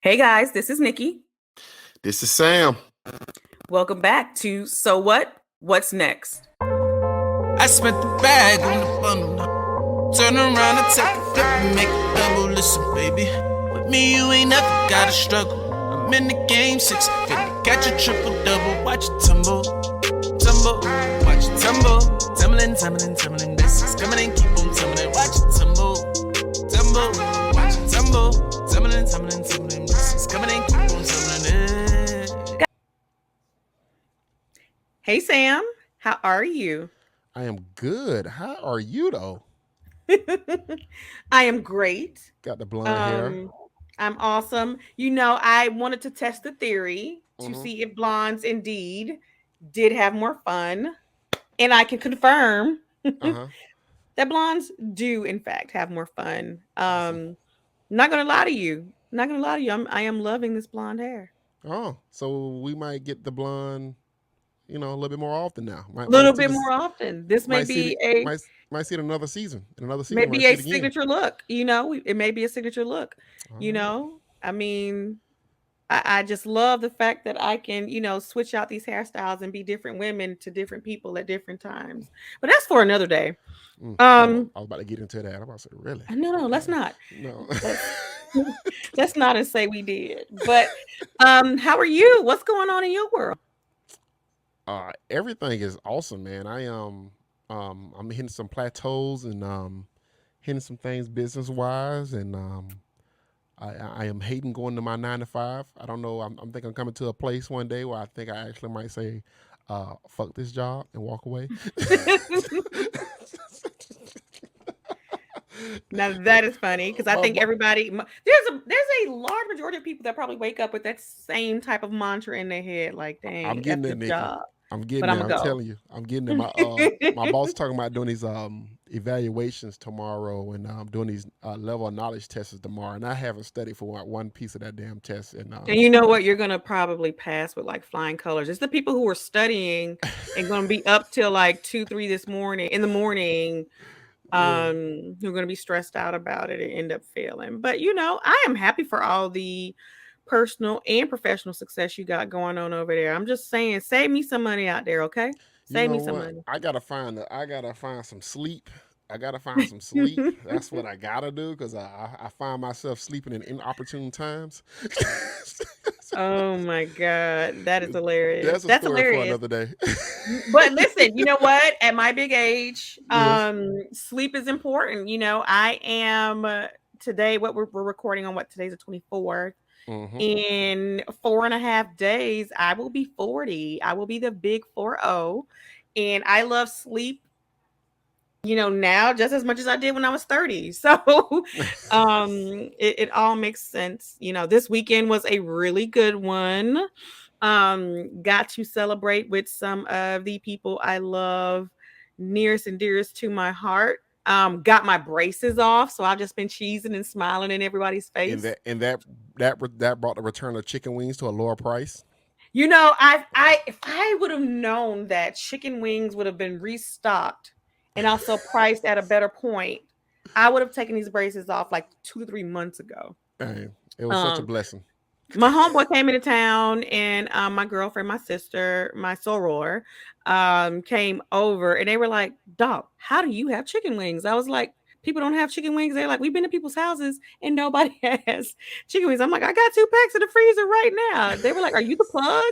Hey guys, this is Nikki. This is Sam. Welcome back to So What? What's Next? I spent the bag on the bundle. Turn around and take a flip and make a double. Listen, baby, with me you ain't never gotta struggle. I'm in the game 650, catch a triple double. Watch it tumble, tumble, watch it tumble. Tumbling, tumbling, tumbling. This is coming and keep on tumbling. Watch it tumble, tumble, watch it tumble. Tumbling, tumbling, tumbling. This is coming and keep on tumbling. Hey Sam, how are you? I am good. How are you though? I am great. Got the blonde hair. Um, I'm awesome. I wanted to test the theory to Mm-hmm. see if blondes indeed did have more fun. And I can confirm Uh-huh. that blondes do in fact have more fun. Awesome. Not gonna lie to you. Not gonna lie to you. I am loving this blonde hair. Oh, so we might get the blonde, a little bit more often now. A Might little see bit this. more often. This may Might see be it. a Might see it another season. In another season, we might maybe see a it again. signature look. It may be a signature look. All right. I mean, I just love the fact that I can, switch out these hairstyles and be different women to different people at different times. But that's for another day. Um, I was about to get into that. I'm about to say, really? no, let's Okay. not. No. Let's let's not and say we did. But how are you? What's going on in your world? Everything is awesome, man. I'm hitting some plateaus and hitting some things business wise, and I am hating going to my 9 to 5. I don't know. I'm thinking I'm coming to a place one day where I think I actually might say, "Fuck this job" and walk away. Now that is funny because I my, think bo- there's a large majority of people that probably wake up with that same type of mantra in their head, like, I'm "Dang, f getting there, this Nikki. job," I'm getting but there. I'm I'm gonna telling you, I'm getting there. My boss is talking about doing these evaluations tomorrow and doing these level of knowledge tests tomorrow, and I haven't studied for one piece of that damn test. And And you know what? You're gonna probably pass with like flying colors. It's the people who are studying and gonna be up till like 2, 3 this morning in the morning, yeah, who are gonna be stressed out about it and end up failing. But I am happy for all the personal and professional success you got going on over there. I'm just saying, save me some money out there, okay? you Save me know some what? money. I gotta find some sleep. I gotta find some sleep. That's what I gotta do because I find myself sleeping in inopportune times. Oh my god, that is hilarious. That's a That's story for hilarious. another day. But listen, you know what? At my big age, Yes. sleep is important. I am today. What we're recording on? What today's the 24th. Mm-hmm. In 4.5 days, I will be 40. I will be the big 40, and I love sleep. Now just as much as I did when I was 30. So, it all makes sense. This weekend was a really good one. Got to celebrate with some of the people I love nearest and dearest to my heart. Got my braces off, so I've just been cheesing and smiling in everybody's and face. that brought the return of chicken wings to a lower price. I if I would have known that chicken wings would have been restocked and also priced at a better point, I would have taken these braces off like 2 to 3 months ago. Dang, it was such a Um, blessing. my homeboy came into town, and my girlfriend, my sister, my soror, came over, and they were like, "Dog, how do you have chicken wings?" I was like, "People don't have chicken wings." They're like, "We've been to people's houses and nobody has chicken wings." I'm like, "I got 2 packs in the freezer right now." They were like, "Are you the plug?"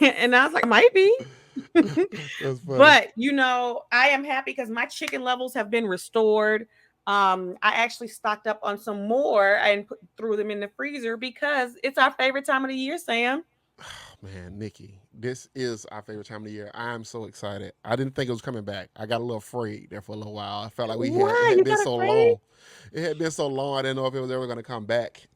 And I was like, "Might be." That's funny. But I am happy because my chicken levels have been restored. I actually stocked up on some more and threw them in the freezer because it's our favorite time of the year, Sam. Man, Nikki, this is our favorite time of the year. I'm so excited. I didn't think it was coming back. I got a little afraid there for a little while. I felt like it Why had you been got so afraid? long. It had been so long. I didn't know if it was ever going to come back.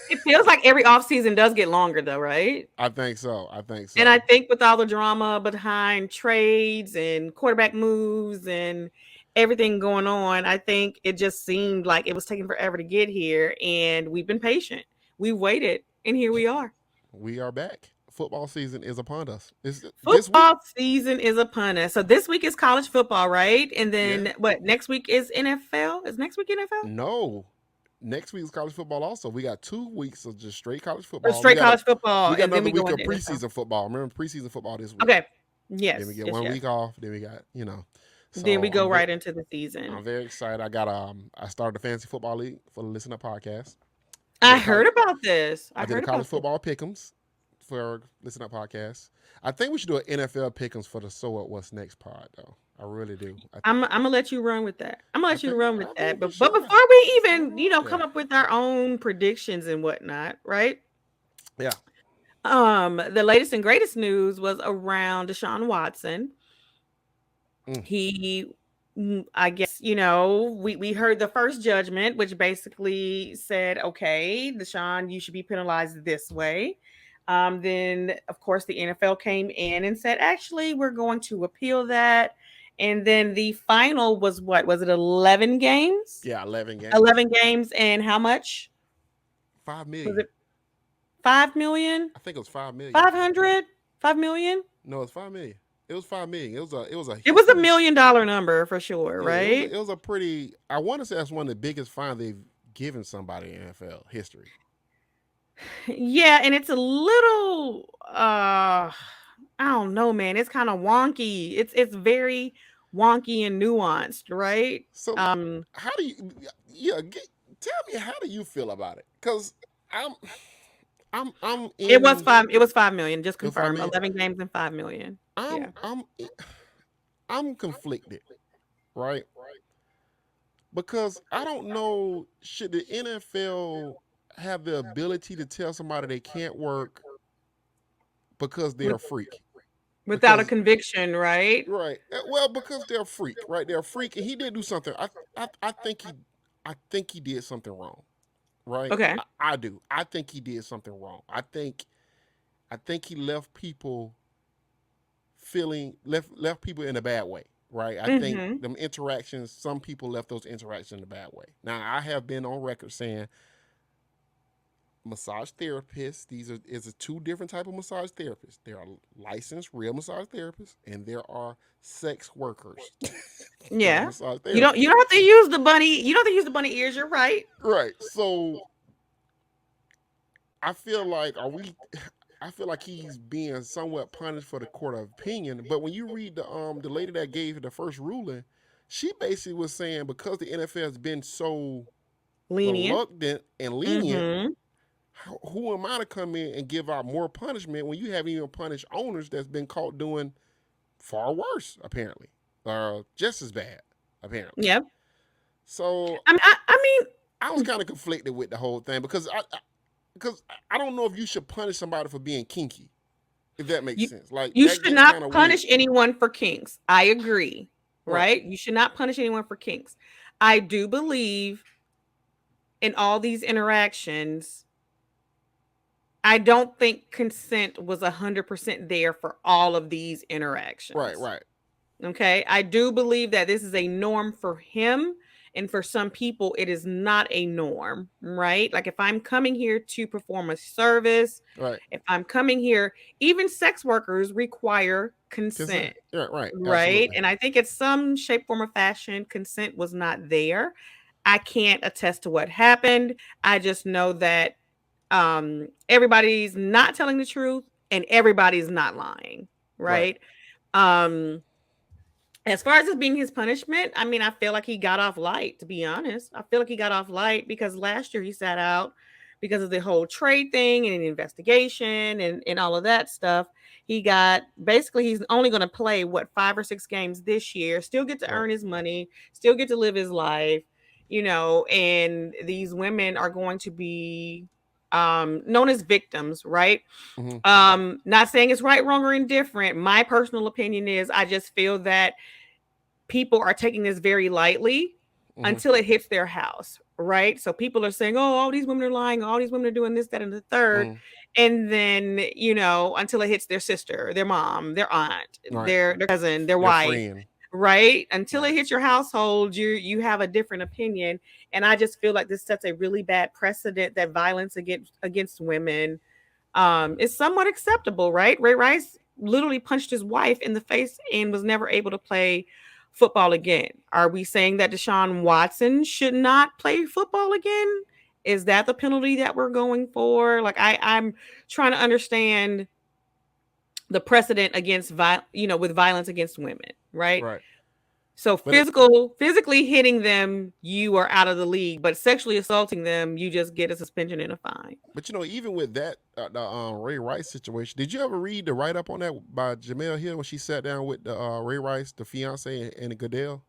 It feels like every off season does get longer, though, right? I think so. I think And I so. think with all the drama behind trades and quarterback moves and everything going on, I think it just seemed like it was taking forever to get here. And we've been patient. We waited, and here we are. We are back. Football season is upon us. It's this week. Football season is upon us. So this week is college football, right? And Yeah. then what? Next week is NFL. Is next week NFL? No. next week's college football. Also, we got 2 weeks of just straight college Or football. straight college football, We got and then another we go week of into NFL. preseason football. Remember preseason football this week. Okay. Then we Yes, get yes, one yes. week off. Then we got Then we So go right into the season. I'm very excited. I started the fantasy football league for the Listen Up podcast. I did I a college heard about this. I I did a heard college about this. football pick'ems for Listen Up podcast. I think we should do an NFL pick'ems for the So What What's Next pod though. I really do. I'm gonna let you run with that. I'm gonna let you run with I that. think we But should. before we I even, like come that. up with our own predictions and whatnot, right? Yeah. The latest and greatest news was around Deshaun Watson. Mm. He, I guess, we heard the first judgment, which basically said, okay, Deshaun, you should be penalized this way. Then, of course, the NFL came in and said, actually, we're going to appeal that. And then the final was what? Was it 11 games? Yeah, 11 games. 11 games, and how much? Five Was million. it 5 million? I think it was 5 million. 500? 5 million? No, it's 5 million. It was 5 million. It was a It was a huge. $1 million number for sure, Yeah, it was a, right? it was a pretty. I want to say that's one of the biggest fines they've given somebody in NFL history. Yeah, and it's a little I don't know, man. It's kind of wonky. It's very wonky and nuanced, right? So how do you? Yeah, tell me how do you feel about it? Because I'm I'm in. It was 5 million, just It was five confirm. million. 11 games and 5 million. I'm Yeah. I'm I'm conflicted, right? Because I don't know, should the NFL have the ability to tell somebody they can't work because they're With, a freak? without a Because conviction, right? right, well, because they're a freak, right? They're a freak, and he did do something. I think he did something wrong, right? Okay. I do. I think he did something wrong. I think he left people left people in a bad way, right? I think Mhm. them interactions, some people left those interactions in a bad way. Now, I have been on record saying massage therapists, is a two different type of massage therapists. There are licensed real massage therapists, and there are sex workers that are Yeah. massage You therapists. don't have to use the bunny. You don't have to use the bunny ears. You're right. Right. So I feel like are we I feel like he's being somewhat punished for the court of opinion. But when you read the lady that gave the first ruling, she basically was saying because the NFL has been so Lenient. reluctant and lenient, Mhm. who am I to come in and give out more punishment when you haven't even punished owners that's been caught doing far worse, apparently, or just as bad, apparently. Yep. So I mean, I was kind of conflicted with the whole thing because I don't know if you should punish somebody for being kinky, if that makes you sense. Like you that should gets not kind of weird. punish anyone for kinks. I agree, Right. right? You should not punish anyone for kinks. I do believe in all these interactions. I don't think consent was 100% there for all of these Right. interactions. Right. Okay. I do believe that this is a norm for him. And for some people, it is not a norm, right? Like if I'm coming here to perform a service, Right. if I'm coming here, even sex workers require Consent. consent, Yeah. Right. right? Absolutely. And I think it's some shape, form, or fashion, consent was not there. I can't attest to what happened. I just know that everybody's not telling the truth and everybody's not lying, Right. right? Um as far as it being his punishment, I mean, I feel like he got off light, to be honest. I feel like he got off light because last year he sat out because of the whole trade thing and an investigation and all of that stuff. He got basically he's only going to play what 5 or 6 games this year, still get to Right. earn his money, still get to live his life, and these women are going to be known as victims, right? Mm-hmm. Not saying it's right, wrong, or indifferent. My personal opinion is I just feel that people are taking this very lightly Mm-hmm. until it hits their house, right? So people are saying, oh, all these women are lying, all these women are doing this, that, and the third. Mm-hmm. And then, until it hits their sister, their mom, their aunt, Right. their cousin, their Their wife, friend. right? Until it Right. hits your household, you have a different opinion. And I just feel like this sets a really bad precedent that violence against women is somewhat acceptable, right? Ray Rice literally punched his wife in the face and was never able to play football again. Are we saying that Deshaun Watson should not play football again? Is that the penalty that we're going for? Like I'm trying to understand the precedent against with violence against women, right? Right. So But it, physically hitting them, you are out of the league, but sexually assaulting them, you just get a suspension and a fine. but even with that, the Ray Rice situation, did you ever read the write up on that by Jamel Hill when she sat down with the Ray Rice, the fiance, and Goodell?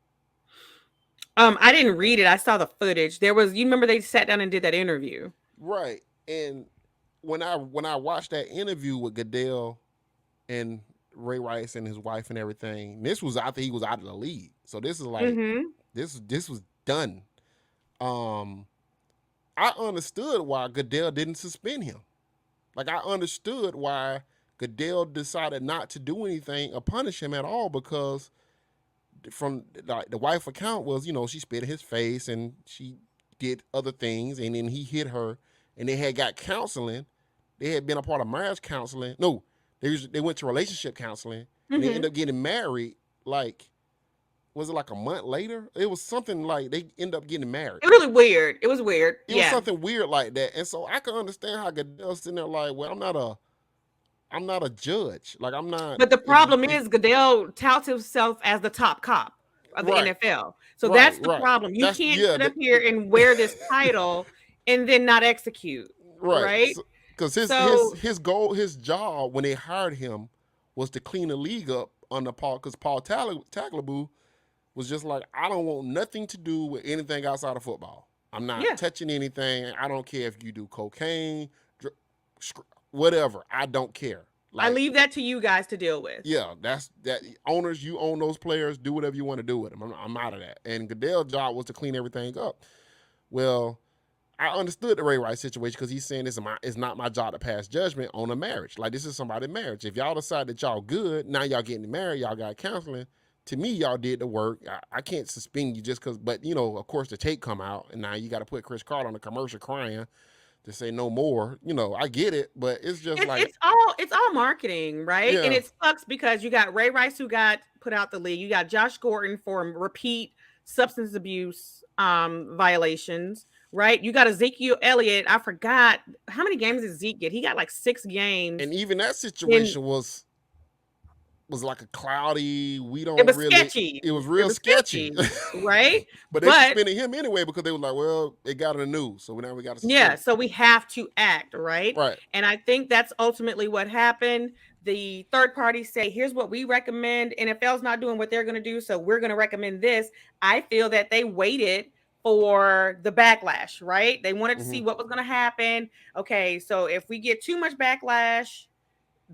I didn't read it. I saw the footage. You remember they sat down and did that interview. Right. And when I watched that interview with Goodell and Ray Rice and his wife and everything, this was after he was out of the league. So this is like Mm-hmm. this was done. Um, I understood why Goodell didn't suspend him. Like I understood why Goodell decided not to do anything or punish him at all because from like the wife account was, she spit in his face and she did other things and then he hit her and they had got counseling. They had been a part of marriage counseling. No, they went to relationship counseling and they Mm-hmm. ended up getting married. Like, was it like a month later? It was something like they end up getting married. It was really weird. It was weird. It was Yeah. something weird like that, and so I can understand how Goodell's sitting there like, well, I'm not a judge. Like I'm not. But the problem If is Goodell touts himself as the top cop of the right, NFL. So right, that's the right. problem. You That's can't yeah, sit up here and wear this title and then not execute, right. right? Because So his goal, his job when they hired him was to clean the league up under Paul. Because Paul Tagliabue was just like, I don't want nothing to do with anything outside of football. I'm not yeah, touching anything. I don't care if you do cocaine, whatever. I don't care. I Like, leave that to you guys to deal with. yeah, that's that. Owners, you own those players. Do whatever you want to do with them. I'm out of that. And Goodell's job was to clean everything up. Well, I understood the Ray Rice situation because he's saying it's not my job to pass judgment on a marriage. Like this is somebody's marriage. If y'all decide that y'all good, now y'all getting married, y'all got counseling. To me, y'all did the work. I can't suspend you just because, but of course the tape come out and now you got to put Chris Carter on a commercial crying to say no more. I get it, but it's just It's like, it's all it's all marketing, right? And yeah, it sucks because you got Ray Rice who got put out the league. You got Josh Gordon for repeat substance abuse violations, right? You got Ezekiel Elliott. I forgot how many games did Zeke get? He got like 6 games. and even that In situation was like a cloudy. We it don't was really. sketchy. It was It real was sketchy. sketchy, right? But they But suspended him anyway because they were like, well, it got in the news, so now we got to yeah, suspend him. so we have to act, right? Right. And I think that's ultimately what happened. The third party say, here's what we recommend. NFL's not doing what they're going to do, so we're going to recommend this. I feel that they waited for the backlash, right? They wanted to Mm-hmm. see what was going to happen. Okay, so if we get too much backlash,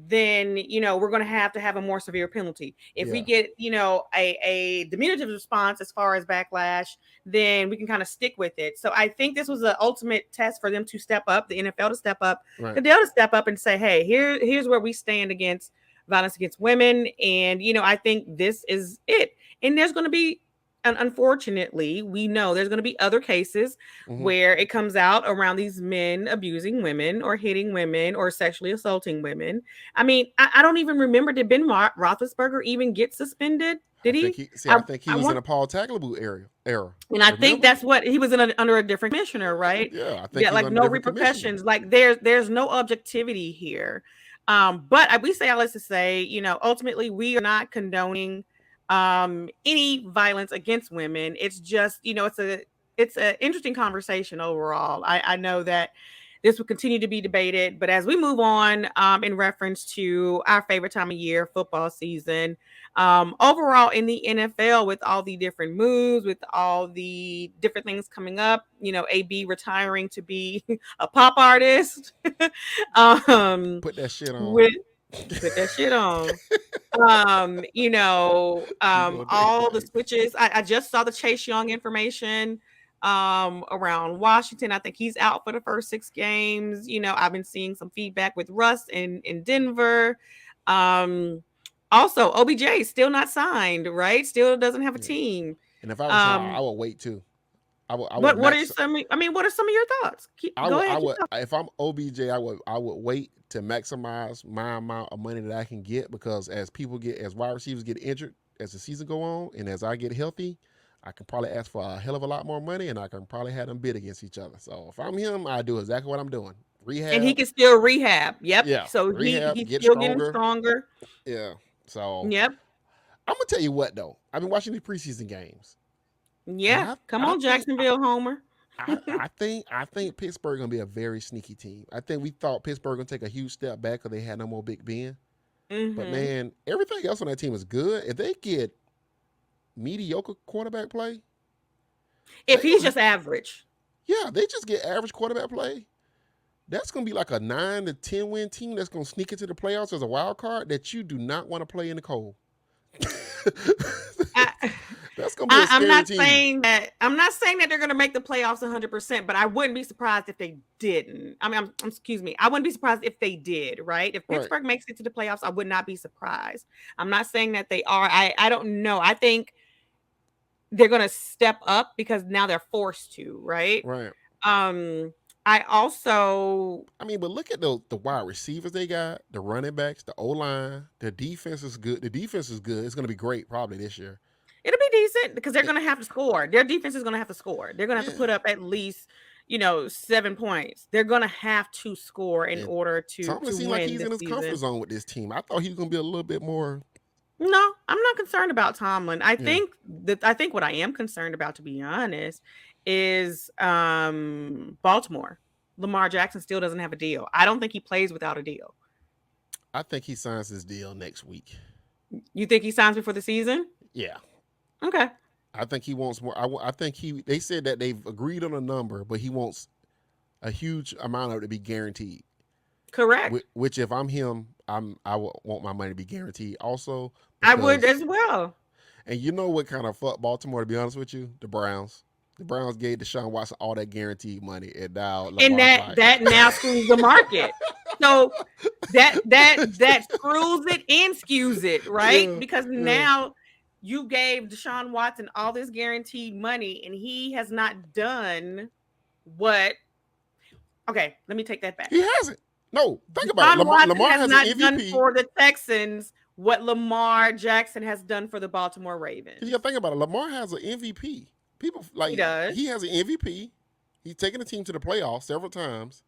then we're going to have a more severe penalty. If we Yeah. get a diminutive response as far as backlash, then we can kind of stick with it. So I think this was the ultimate test for them to step up, the NFL to step up, Right. Goodell to step up and say, hey, here's where we stand against violence against women. And I think this is it. And there's going to be, and unfortunately, we know there's going to be other cases Mm-hmm. where it comes out around these men abusing women or hitting women or sexually assaulting women. I mean, I don't even remember, did Ben Roethlisberger even get suspended? I Did think he? I think he I was in want, a Paul Tagliabue era. and I think Remember? that's what he was under a different commissioner, right? Yeah, I think Yeah, he was like under a no different commissioner. repercussions. Like there's no objectivity here. But we say all this to say, ultimately we are not condoning any violence against women. It's just, it's an interesting conversation overall. I know that this will continue to be debated, but as we move on, in reference to our favorite time of year, football season, overall in the NFL, with all the different moves, with all the different things coming up, AB retiring to be a pop artist, um, Put that shit on. with put that shit on. We gonna name All the names. switches. I just saw the Chase Young information around Washington. I think he's out for the first 6 games. I've been seeing some feedback with Russ in Denver. Um, Also, OBJ still not signed, right? Still doesn't have a Yeah. team. And if I was him, I Um, would wait too. I would but what are max. some? I mean, what are some of your thoughts? Go I ahead. Keep would if I'm OBJ, I would wait to maximize my amount of money that I can get because as wide receivers get injured as the season go on and as I get healthy, I can probably ask for a hell of a lot more money, and I can probably have them bid against each other. So if I'm him, I do exactly what I'm doing. And he Rehab, can still rehab. Yep. yeah, So rehab, he's get still getting stronger. stronger. Yeah. So Yep. I'm gonna tell you what though. I've been watching these preseason games, and Yeah. Come I on, think Jacksonville Homer. I think Pittsburgh gonna be a very sneaky team. I think we thought Pittsburgh gonna take a huge step back because they had no more Big Ben. But Hmm. man, everything else on that team is good. If they get mediocre quarterback play, If they he's gonna just average. yeah, they just get average quarterback play. That's gonna be like a 9 to 10 win team that's gonna sneak into the playoffs as a wild card that you do not want to play in the cold. I, That's gonna be a I'm scary not team. saying that they're going to make the playoffs 100%, but I wouldn't be surprised if they didn't. I mean, excuse me, I wouldn't be surprised if they did. Right? If Right, Pittsburgh makes it to the playoffs, I would not be surprised. I'm not saying that they are. I don't know. I think they're going to step up because now they're forced to. Right? right. Um, I also I mean, but look at the wide receivers they got, the running backs, the O line, the defense is good. The defense is good. It's gonna be great probably this year. it'll be decent because they're It, going to have to score. Their defense is going to have to score. They're going to have to yeah, put up at least 7 points. They're going to have to score in and order Tomlin to seemed like win he's in this his comfort season. zone with this team. I thought he was gonna be a little bit more. No, I'm not concerned about Tomlin. Yeah, I think what I am concerned about, to be honest, is Baltimore. Lamar Jackson still doesn't have a deal. I don't think he plays without a deal. I think he signs his deal next week. You think he signs before the season? Yeah, Okay. I think he wants more. I think he. They said that they've agreed on a number, but he wants a huge amount of it to be guaranteed. Correct. Which, if I'm him, I would want my money to be guaranteed also I would because. as well. And you know what kind of fuck Baltimore? To be honest with you, the Browns. The Browns gave Deshaun Watson all that guaranteed money, and now And Lamar's like, that now screws the market. So that screws it and skews it, right? yeah, Because yeah. now you gave Deshaun Watson all this guaranteed money and he has not done what. Okay, let me take that back. He hasn't. No, think about it. Deshaun Watson Lamar has has an not done MVP. for the Texans what Lamar Jackson has done for the Baltimore You Ravens. got to think about it. Lamar has an MVP. People He like does. he has an MVP. He's taken the team to the playoffs several times.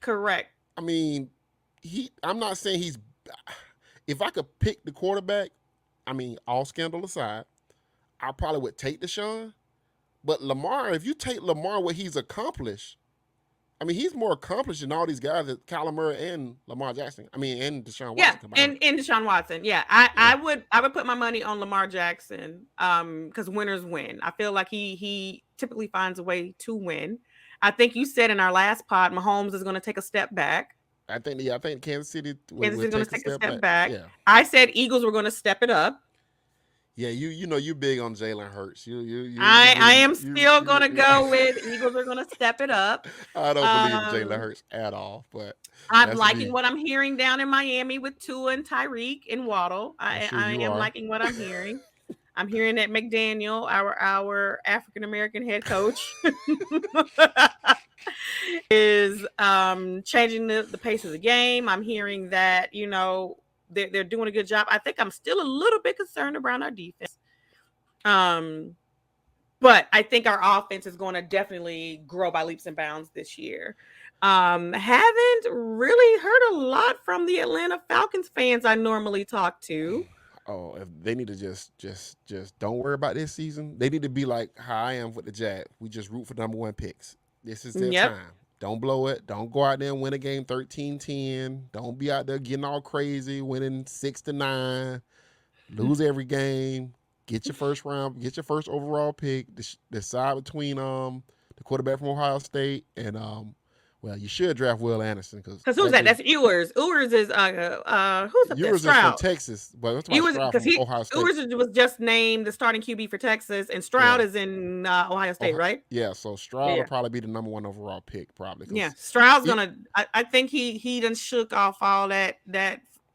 Correct. I mean, I'm not saying he's. If I could pick the quarterback, I mean, all scandal aside, I probably would take Deshaun. But Lamar, if you take Lamar, what he's accomplished, I mean, he's more accomplished than all these guys that Kyler Murray and Lamar Jackson. I mean, and Deshaun Yeah, Watson combined. and Deshaun Watson. Yeah, Yeah, I would put my money on Lamar Jackson because winners win. I feel like he typically finds a way to win. I think you said in our last pod, Mahomes is going to take a step back. I think Kansas City Kansas will is going to take a take a step step back. back. Yeah, I said Eagles were going to step it up. yeah. You know you big on Jalen Hurts. You I really am still going to go with Eagles are going to step it up. I don't believe in Jalen Um, Hurts at all, but I'm that's liking me. what I'm hearing down in Miami with Tua and Tyreek and Waddle. I'm sure I you am are. liking what I'm hearing. I'm hearing that McDaniel, our African American head coach, is changing the pace of the game. I'm hearing that they're doing a good job. I think I'm still a little bit concerned around our defense. Um, but I think our offense is going to definitely grow by leaps and bounds this year. Haven't really heard a lot from the Atlanta Falcons fans I normally talk to. Oh, if they need to just don't worry about this season. They need to be like how I am with the Jags. We just root for number 1 picks. This is their Yep. time. Don't blow it. Don't go out there and win a game 13-10. Don't be out there getting all crazy, winning 6-9. Lose every game. Get your first round. Get your first overall pick. Decide between the quarterback from Ohio State and well, you should draft Will Anderson because Because who's that? That's Ewers. Ewers is who's up there? yours is from Stroud. Texas, but I'm talking about Ewers Stroud because from he Ohio State. Ewers was just named the starting QB for Texas, and Stroud Yeah. is in Ohio State, Ohio, right? yeah, so Stroud will Yeah. probably be the number 1 overall pick, probably. Yeah, Cause Stroud's he, gonna. I think he done shook off all that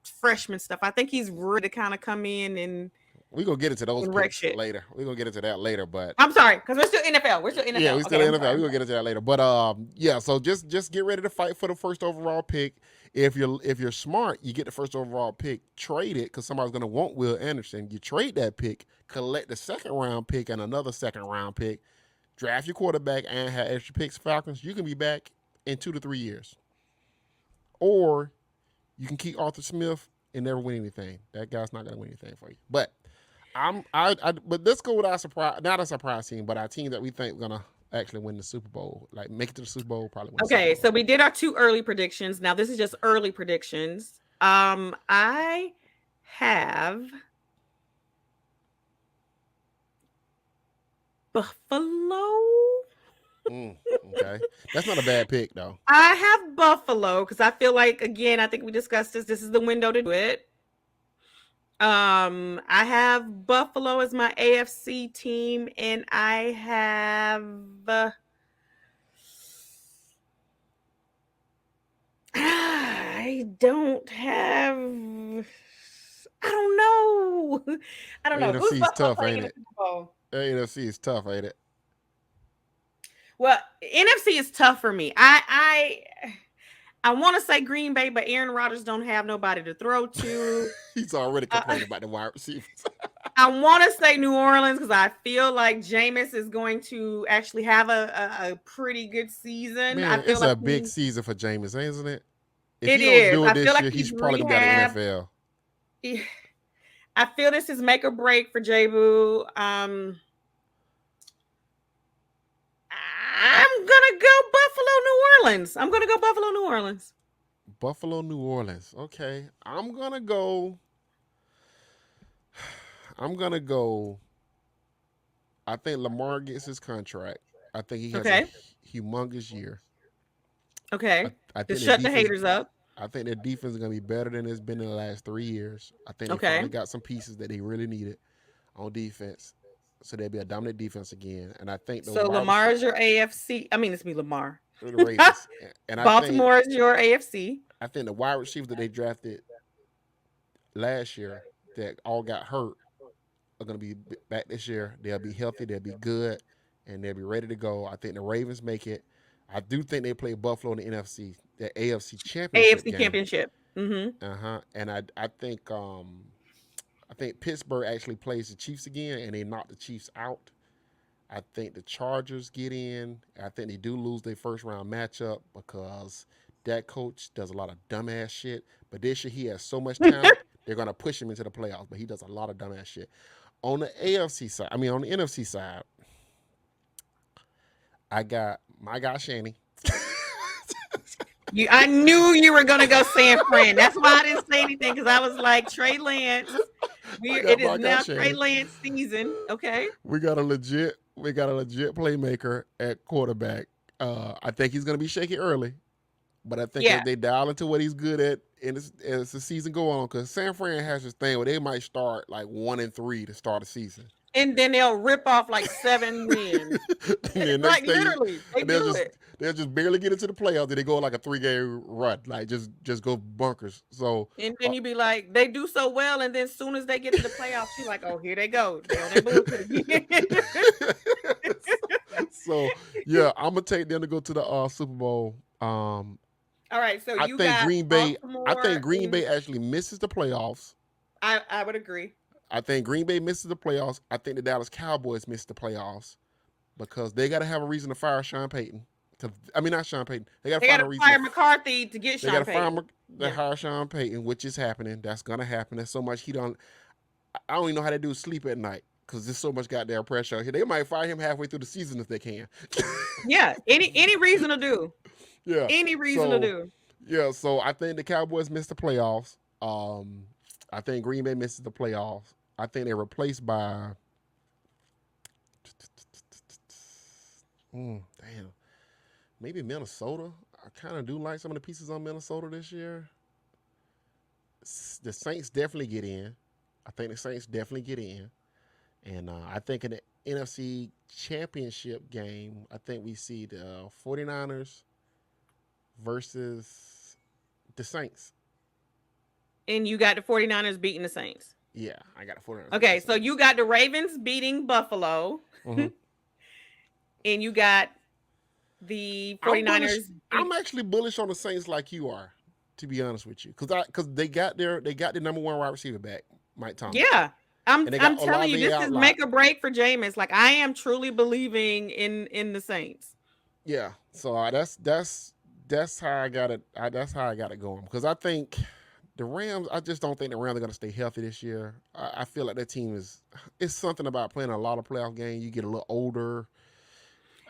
freshman stuff. I think he's ready to kind of come in and We're gonna get into those and wreck picks shit. later. We're gonna get into that later, but I'm sorry, because we're still NFL. We're still yeah, we NFL. still Okay, in I'm the NFL. sorry. We're I'm gonna sorry. get into that later. But yeah, so just get ready to fight for the first overall pick. If you're smart, you get the first overall pick, trade it because somebody's gonna want Will Anderson. You trade that pick, collect the second round pick and another second round pick, draft your quarterback and have extra picks. Falcons, you can be back in 2 to 3 years, or you can keep Arthur Smith and never win anything. That guy's not gonna win anything for you. But but let's go with our surprise, not a surprise team, but our team that we think gonna actually win the Super Bowl, like make it to the Super Bowl, probably win the Super Okay, Bowl. so we did our two early predictions. Now this is just early predictions. I have Buffalo. Okay, that's not a bad pick though. I have Buffalo because I feel like, again, I think we discussed this. This is the window to do it. I have Buffalo as my AFC team, and I don't have. I don't know. I don't know. Who's AFC is Buffalo tough, playing ain't in the it? Super Bowl? AFC is tough, ain't it? Well, NFC is tough for me. I want to say Green Bay, but Aaron Rodgers don't have nobody to throw to. He's already Uh, complaining about the wide receivers. I want to say New Orleans because I feel like Jameis is going to actually have a pretty good season. I Man, feel it's like a big season for Jameis, isn't it? If it he don't is. do it I this feel like year, he's he's probably gonna be out of rehab. the NFL. I feel this is make or break for Jabu. I'm gonna go Buffalo, New Orleans. I'm gonna go Buffalo, New Orleans. Buffalo, New Orleans. Okay, I'm gonna go. I'm gonna go. I think Lamar gets his contract. I think he has a Okay. humongous year. Okay. I think Just the shut the defense. haters up. I think the defense is gonna be better than it's been in the last 3 years. I think they finally Okay. got some pieces that they really needed on defense, so they'll be a dominant defense again. And I think the So wide Lamar receiver, is your AFC. I mean, it's me, Lamar. the Ravens, and Baltimore is your AFC. I think the wide receivers that they drafted last year that all got hurt are going to be back this year. They'll be healthy, they'll be good, and they'll be ready to go. I think the Ravens make it. I do think they play Buffalo in the NFC, the AFC Championship AFC game. Championship. Mm-hmm. And I think Pittsburgh actually plays the Chiefs again, and they knock the Chiefs out. I think the Chargers get in. I think they do lose their first round matchup because that coach does a lot of dumbass shit. But this year he has so much talent, they're gonna push him into the playoffs. But he does a lot of dumbass shit. On the AFC side, I mean on the NFC side, I got my guy Shanny. I knew you were gonna go San Fran. That's why I didn't say anything because I was like Trey Lance. It is My guy now Trey Shanny. Lance season. Okay. We got a legit playmaker at quarterback. I think he's gonna be shaky early, but I think Yeah. if they dial into what he's good at as the season go on, because San Fran has this thing where they might start like 1-3 to start a season, And then they'll rip off like 7 wins. and then next Like thing literally, they do it. they'll just barely get into the playoffs. Then they go like a 3-game run, like just go bunkers. So And then you be like, they do so well, and then as soon as they get to the playoffs, you're like, oh, here they go. They on their bullshit again. so yeah, I'm gonna take them to go to the Super Bowl. All right, so I you think got Green Bay. I Baltimore. think Green Bay actually misses the playoffs. I would agree. I think Green Bay misses the playoffs. I think the Dallas Cowboys miss the playoffs because they got to have a reason to fire Sean Payton. Not Sean Payton. They got to They got find a to reason. fire McCarthy to get They Sean got to Payton. hire Sean Payton, which is happening. That's gonna happen. There's so much he don't. I don't even know how they do sleep at night because there's so much goddamn pressure out here. They might fire him halfway through the season if they can. Yeah, any reason to do. Yeah. Any reason to do. Yeah, so I think the Cowboys missed the playoffs. I think Green Bay misses the playoffs. I think they're replaced by. Damn. Maybe Minnesota. I kind of do like some of the pieces on Minnesota this year. The Saints definitely get in. I think the Saints definitely get in. And I think in the NFC Championship game, I think we see the 49ers versus the Saints. And you got the 49ers beating the Saints. Yeah, I got the 49ers beating the Okay, so Saints. you got the Ravens beating Buffalo, Hmm. and you got the I'm bullish. 49ers I'm beat. actually bullish on the Saints like you are, to be honest with you, because they got their number one wide receiver back, Mike Thomas, Yeah. I'm and they got I'm telling you, Olave this out is lot. make or break for Jameis. Like I am truly believing in the Saints. Yeah, so that's how I got it. That's how I got it going because I think the Rams. I just don't think the Rams are going to stay healthy this year. I feel like that team is. It's something about playing a lot of playoff games. You get a little older.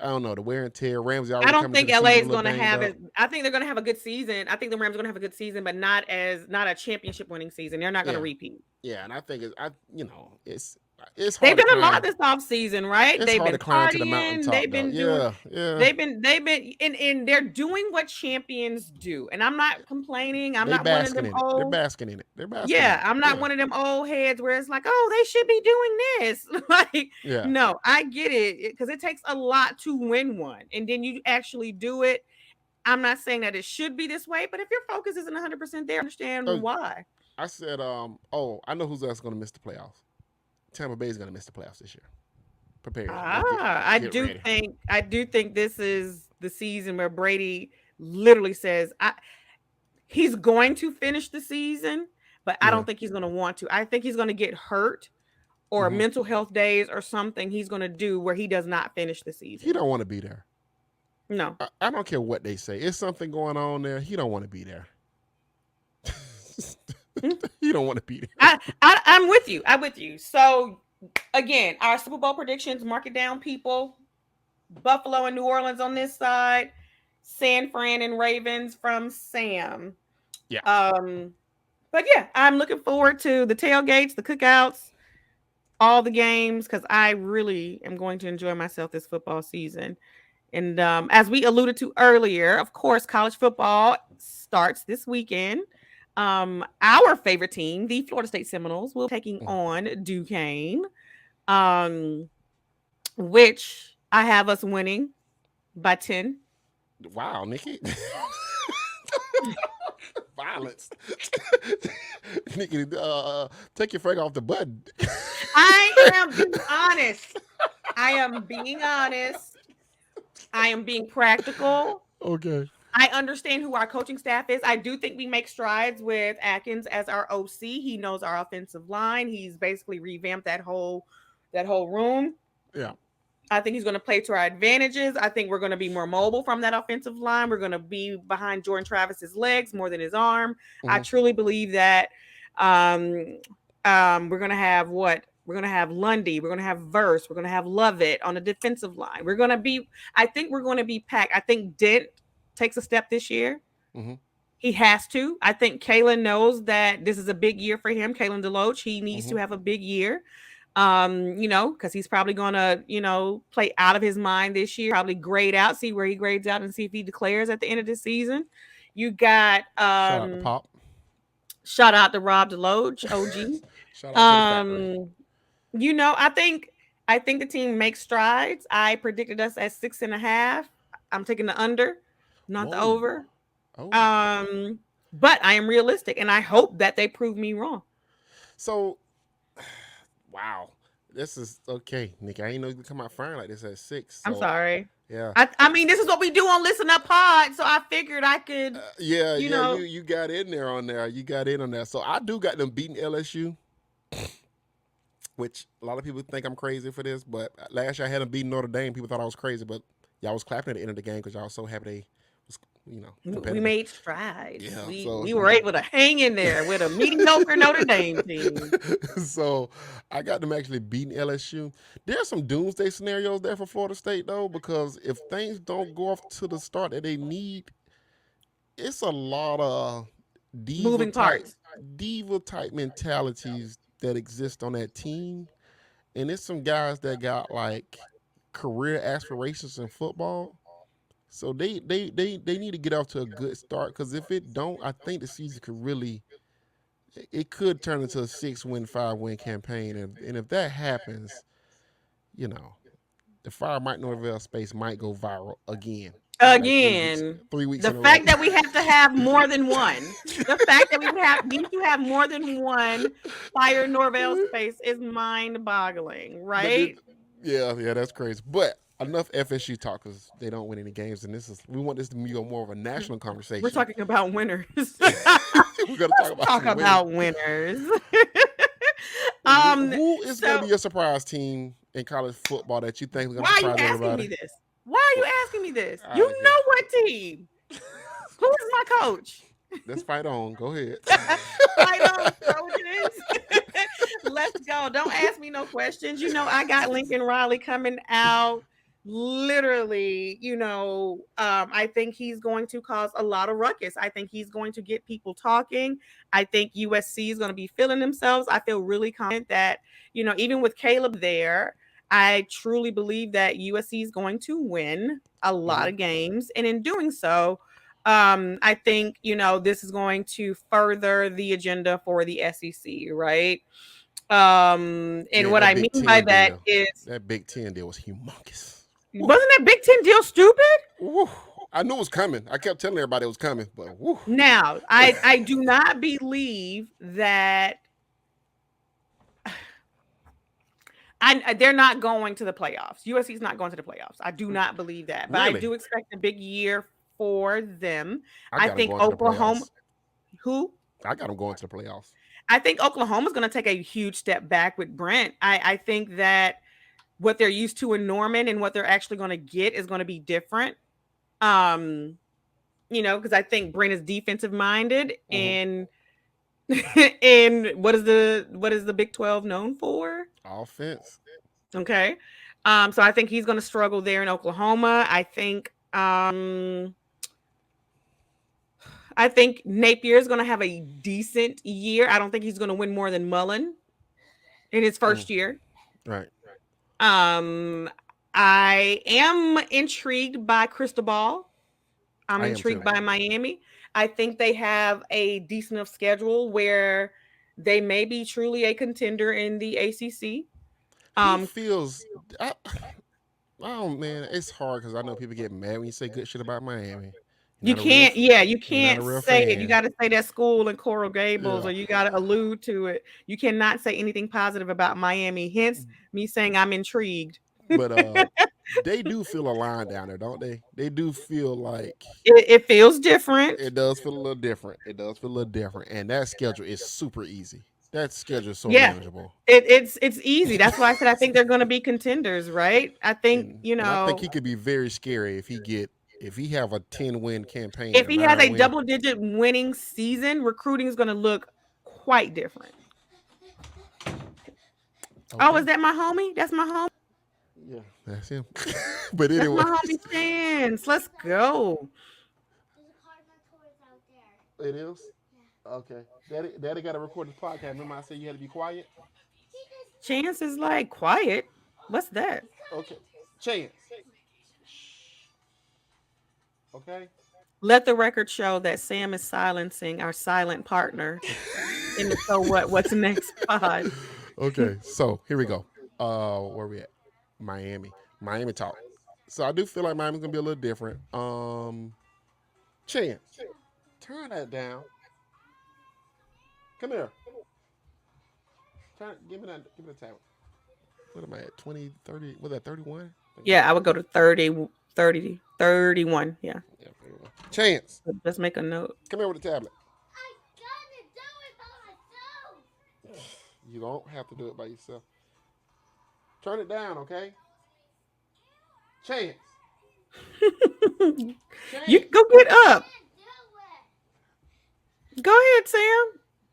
I don't know the wear and tear. Ramsey I already don't coming to think the LA season a is little going to banged have up. it. I think they're going to have a good season. I think the Rams are going to have a good season, but not a championship winning season. They're not going to Yeah, repeat. yeah, and I think it's They've hard to done a lot climb. this off season, right? It's They've hard to been climb to the partying. mountaintop They've though. been doing. Yeah, yeah. They've been and they're doing what champions do. And I'm not complaining. I'm They not one of basking them in it. They're old. basking in it. They're basking in Yeah, it. I'm not Yeah, one of them old heads where it's like, oh, they should be doing this. Like, yeah. no, I get it because it takes a lot to win one, and then you actually do it. I'm not saying that it should be this way, but if your focus isn't 100% there, I understand Oh, why. I said, oh, I know who's else going to miss the playoffs. Tampa Bay's going to miss the playoffs this year. Prepare yourself. Get I get do ready. think I do think this is the season where Brady literally says, he's going to finish the season, but I Yeah. don't think he's going to want to. I think he's going to get hurt or Hmm. mental health days or something he's going to do where he does not finish the He season. don't want to be there. No. I don't care what they say. It's something going on there. He don't want to be there. Mm. He don't want to be there. I'm with you. I'm with you. So again, our Super Bowl predictions, mark it down, people. Buffalo and New Orleans on this side, San Fran and Ravens from Sam. Yeah. Um, but yeah, I'm looking forward to the tailgates, the cookouts, all the games because I really am going to enjoy myself this football season. And as we alluded to earlier, of course, college football starts this weekend. Our favorite team, the Florida State Seminoles, will be taking Mm. on Duquesne, um, which I have us winning by 10. Wow, Nikki. Violence. Nikki, take your finger off the button. I am being honest. I am being honest. I am being practical. Okay. I understand who our coaching staff is. I do think we make strides with Atkins as our OC. He knows our offensive line. He's basically revamped that whole room. Yeah. I think he's going to play to our advantages. I think we're going to be more mobile from that offensive line. We're going to be behind Jordan Travis's legs more than his arm. I Hmm. truly believe that. Um, we're going to have what? We're going to have Lundy. We're going to have Verse. We're going to have Lovett on the defensive line. We're going to be. I think we're going to be packed. I think Dent takes a step this year. Hmm. He has to. I think Kalen knows that this is a big year for him. Kalen Deloach. He needs Hmm. to have a big year. Because he's probably gonna, play out of his mind this year, probably grade out, see where he grades out, and see if he declares at the end of the season. You got Shout out to Pop. shout out to Rob Deloach, OG. Shout out to the factory. Um, I think the team makes strides. I predicted us at 6.5. I'm taking the under, not the Whoa. over. Oh. But I am realistic and I hope that they prove me wrong. So, wow. This is okay, Nikki. I didn't know you could come out firing like this at 6. I'm So, sorry. yeah. I mean, this is what we do on Listen Up Pod, so I figured I could, Yeah, you yeah, you know, you got in there on there. You got in on that. So I do got them beating LSU, which a lot of people think I'm crazy for this, but last year I had them beating Notre Dame. People thought I was crazy, but y'all was clapping at the end of the game because y'all was so happy they was, we competitive. made strides. Yeah. We So we were able to hang in there with a mediocre Notre Dame team. so I got them actually beating LSU. There's some doomsday scenarios there for Florida State though, because if things don't go off to the start that they need, it's a lot of diva Moving type parts. diva type mentalities that exist on that team. And it's some guys that got like career aspirations in football. So they need to get off to a good start because if it don't, I think the season could really it could turn into a 6-win, 5-win campaign. And if that happens, you know, the Fire Mike Norvell space might go viral again. like Again, 3 weeks the in a row. fact that we have to have more than one, the fact that we need to have more than one Fire Norvell space is mind-boggling, But right? yeah, that's crazy. But enough FSU talk because they don't win any games, and we want this to be more of a national We're conversation. talking about winners. We're gonna talk Let's about talk some winners. about winners. Who is going to So be your surprise team in college football that you think is going why to are you surprise asking everybody? me this? Why are you asking me this? All You right, know what team? Who is my coach? let's fight on. Go ahead. Fight on, Trojans. Let's go. Don't ask me no questions. You know, I got Lincoln Riley coming out. Literally, I think he's going to cause a lot of ruckus. I think he's going to get people talking. I think USC is going to be feeling themselves. I feel really confident that, even with Caleb there, I truly believe that USC is going to win a lot Mhm. of games. And in doing so, I think, this is going to further the agenda for the SEC, right? And Man, what that I Big mean by Ten that deal. is, That Big Ten deal was humongous. Woo. wasn't that Big Ten deal stupid? Woo. I knew it was coming. I kept telling everybody it was coming, but woo. Now, I do not believe that they're not going to the playoffs. USC is not going to the playoffs. I do not believe that, but I Really? do expect a big year for them. I I got them think going to the Oklahoma, playoffs. who I got them going to the playoffs. I think Oklahoma's going to take a huge step back with Brent. I think that what they're used to in Norman and what they're actually going to get is going to be different. Um, because I think Brent is defensive minded, Mm-hmm. and and what is the Big 12 known for? Offense. Okay. So I think he's going to struggle there in Oklahoma. I think Napier is going to have a decent year. I don't think he's going to win more than Mullen in his Mm. first year. Right. Um, I am intrigued by Cristobal. I'm I am intrigued too. by Miami. I think they have a decent enough schedule where they may be truly a contender in the ACC. Who Um, feels? Oh man, it's hard because I know people get mad when you say good shit about Miami. You're you not a real. can't, yeah, you You're not a can't real say it. You fan. got to say that school in Coral Gables, Yeah. or you got to allude to it. You cannot say anything positive about Miami. Hence, me saying I'm intrigued. But they do feel aligned down there, don't they? They do feel like It feels different. it does feel a little different. It does feel a little different, and that schedule is super easy. That schedule is so Yeah, manageable, it's easy. That's why I said I think they're going to be contenders, right? I think and I think he could be very scary if he have a 10-win campaign, if a he has a 9-win. double-digit winning season, recruiting is going to look quite different. Oh, is Okay, that my homie? That's my homie. yeah, that's him. But That's anyway, my homie Chance. Let's go. it is okay. Daddy got to record this podcast. Remember, I said you had to be quiet. Chance is like quiet. What's that? Okay, Chance. Okay. Let the record show that Sam is silencing our silent partner in the So What's Next pod. Okay, so here we go. Where we at? Miami. Miami talk. So I do feel like Miami's gonna be a little different. Chance, turn that down. Come here. Give me the tablet. What am I at? 20, 30, was that 31? Yeah, I would go to 30, 30, 31. Yeah. Yeah, 31. Chance, Let's make a note. come here with the tablet. You don't have to do it by yourself. Turn it down, okay? Chance. You Chance. go get up. Go ahead, Sam.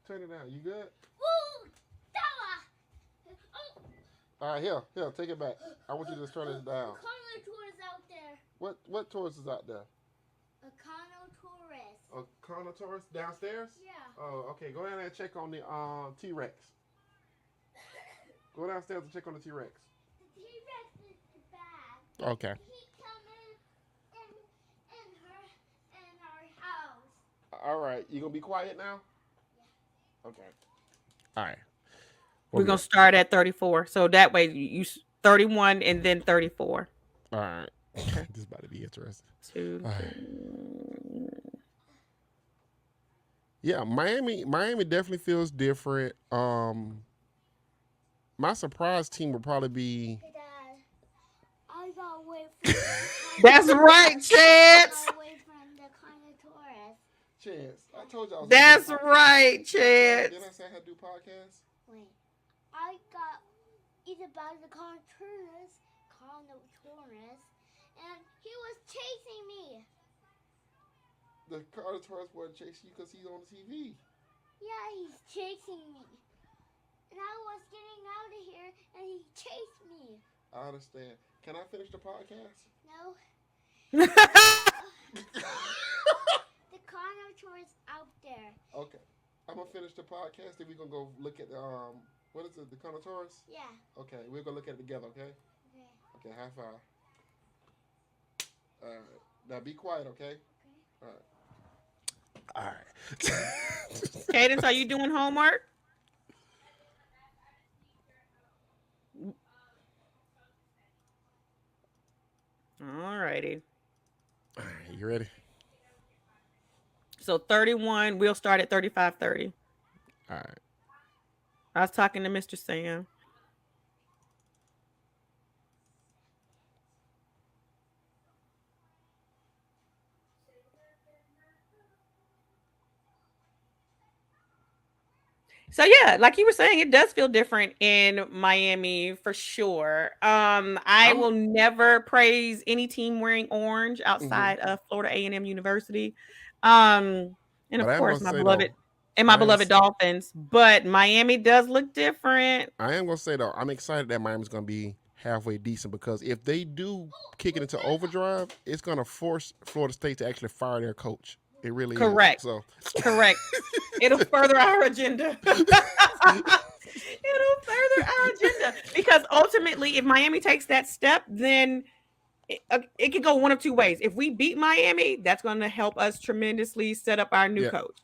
Turn it down. You good? All right, here, take it back. I want you to just turn it down. What tourist is out there? A Connor tourist downstairs? Oh, okay. Go down there and check on the T-Rex. Go downstairs and check on the T-Rex. Okay. All right. You gonna be quiet now? Okay. All right. We're going to start at 34. So that way you 31 and then 34. All right. Okay. This is about to be interesting. Two, All right. three. Yeah, Miami definitely feels different. My surprise team would probably be Hey, Dad, I got away from the That's right, I Chance. got away from the Carnotaurus. Chance. I told you I was gonna do That's right, Didn't I Chance. say I had to do podcasts? Wait, I got either by the Carnotaurus, and he was chasing me. The Carter Torres boy chasing you because he's on the TV. Yeah, he's chasing me. And I was getting out of here, and he chased me. I understand. Can I finish the podcast? No, the Carnotaurus out there. Okay. I'm gonna finish the podcast. Then we're gonna go look at the what is it? The Carnotaurus? Yeah. Okay, we're gonna look at it together. Okay. Okay. Okay. High five. All right. Now be quiet. Okay. Okay. All right. All right. Cadence, are you doing homework? All righty. All right. You ready? So 31, we'll start at 35:30. All right. I was talking to Mr. Sam. So yeah, like you were saying, it does feel different in Miami for sure. I I'm. will never praise any team wearing orange Mm-hmm. outside of Florida A&M University. Um, and But of I am course gonna say though, my I am. beloved Dolphins, but Miami does look different. I am gonna say though, I'm excited that Miami's gonna be halfway decent because if they do kick it into overdrive, it's gonna force Florida State to actually fire their coach. It really is. Correct. So Correct. It'll further our agenda. It'll further our agenda because ultimately, if Miami takes that step, then it could go one of two ways. If we beat Miami, that's going to help us tremendously set up our new yeah, coach.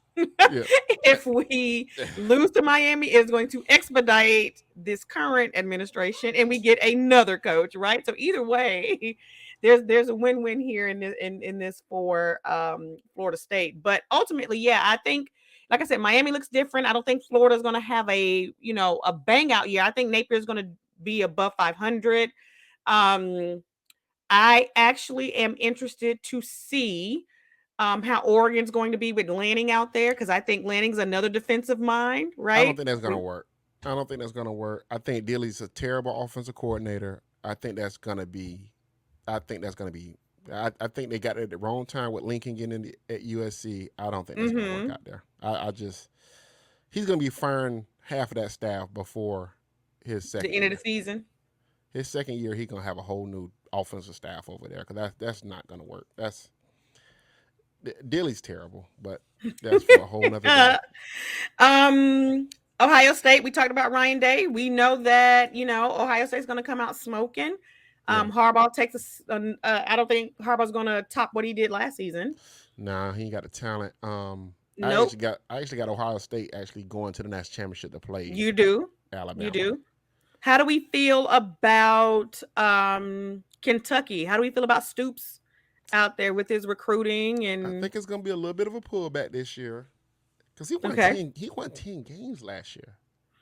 yeah. If we lose to Miami, it's going to expedite this current administration, and we get another coach, right? So either way, there's a win-win here in this for Florida State. But ultimately, yeah, I think. Like I said, Miami looks different. I don't think Florida's going to have a bang out year. I think Napier's going to be above 500. Um, I actually am interested to see how Oregon's going to be with Lanning out there because I think Lanning's another defensive mind, I don't right? think that's gonna work. I don't think that's gonna work. I think Dilly's a terrible offensive coordinator. I think that's gonna be. I think that's gonna be. I think they got it at the wrong time with Lincoln getting at USC. I don't think that's gonna work Mm-hmm. out there. I just he's gonna be firing half of that staff before his The second end of the year. season. His second year, he's gonna have a whole new offensive staff over there because that's not gonna work. That's Dilly's terrible, but that's for a whole nother day. um, Ohio State. We talked about Ryan Day. We know that Ohio State's going to come out smoking. Yeah. Harbaugh takes us. I don't think Harbaugh's going to top what he did last season. Nah, he ain't got the talent. Nope. I actually got Ohio State actually going to the national championship to play You do. You Alabama. do. How do we feel about Kentucky? How do we feel about Stoops out there with his recruiting I and think it's gonna be a little bit of a pullback this year because okay. he won 10 games last year.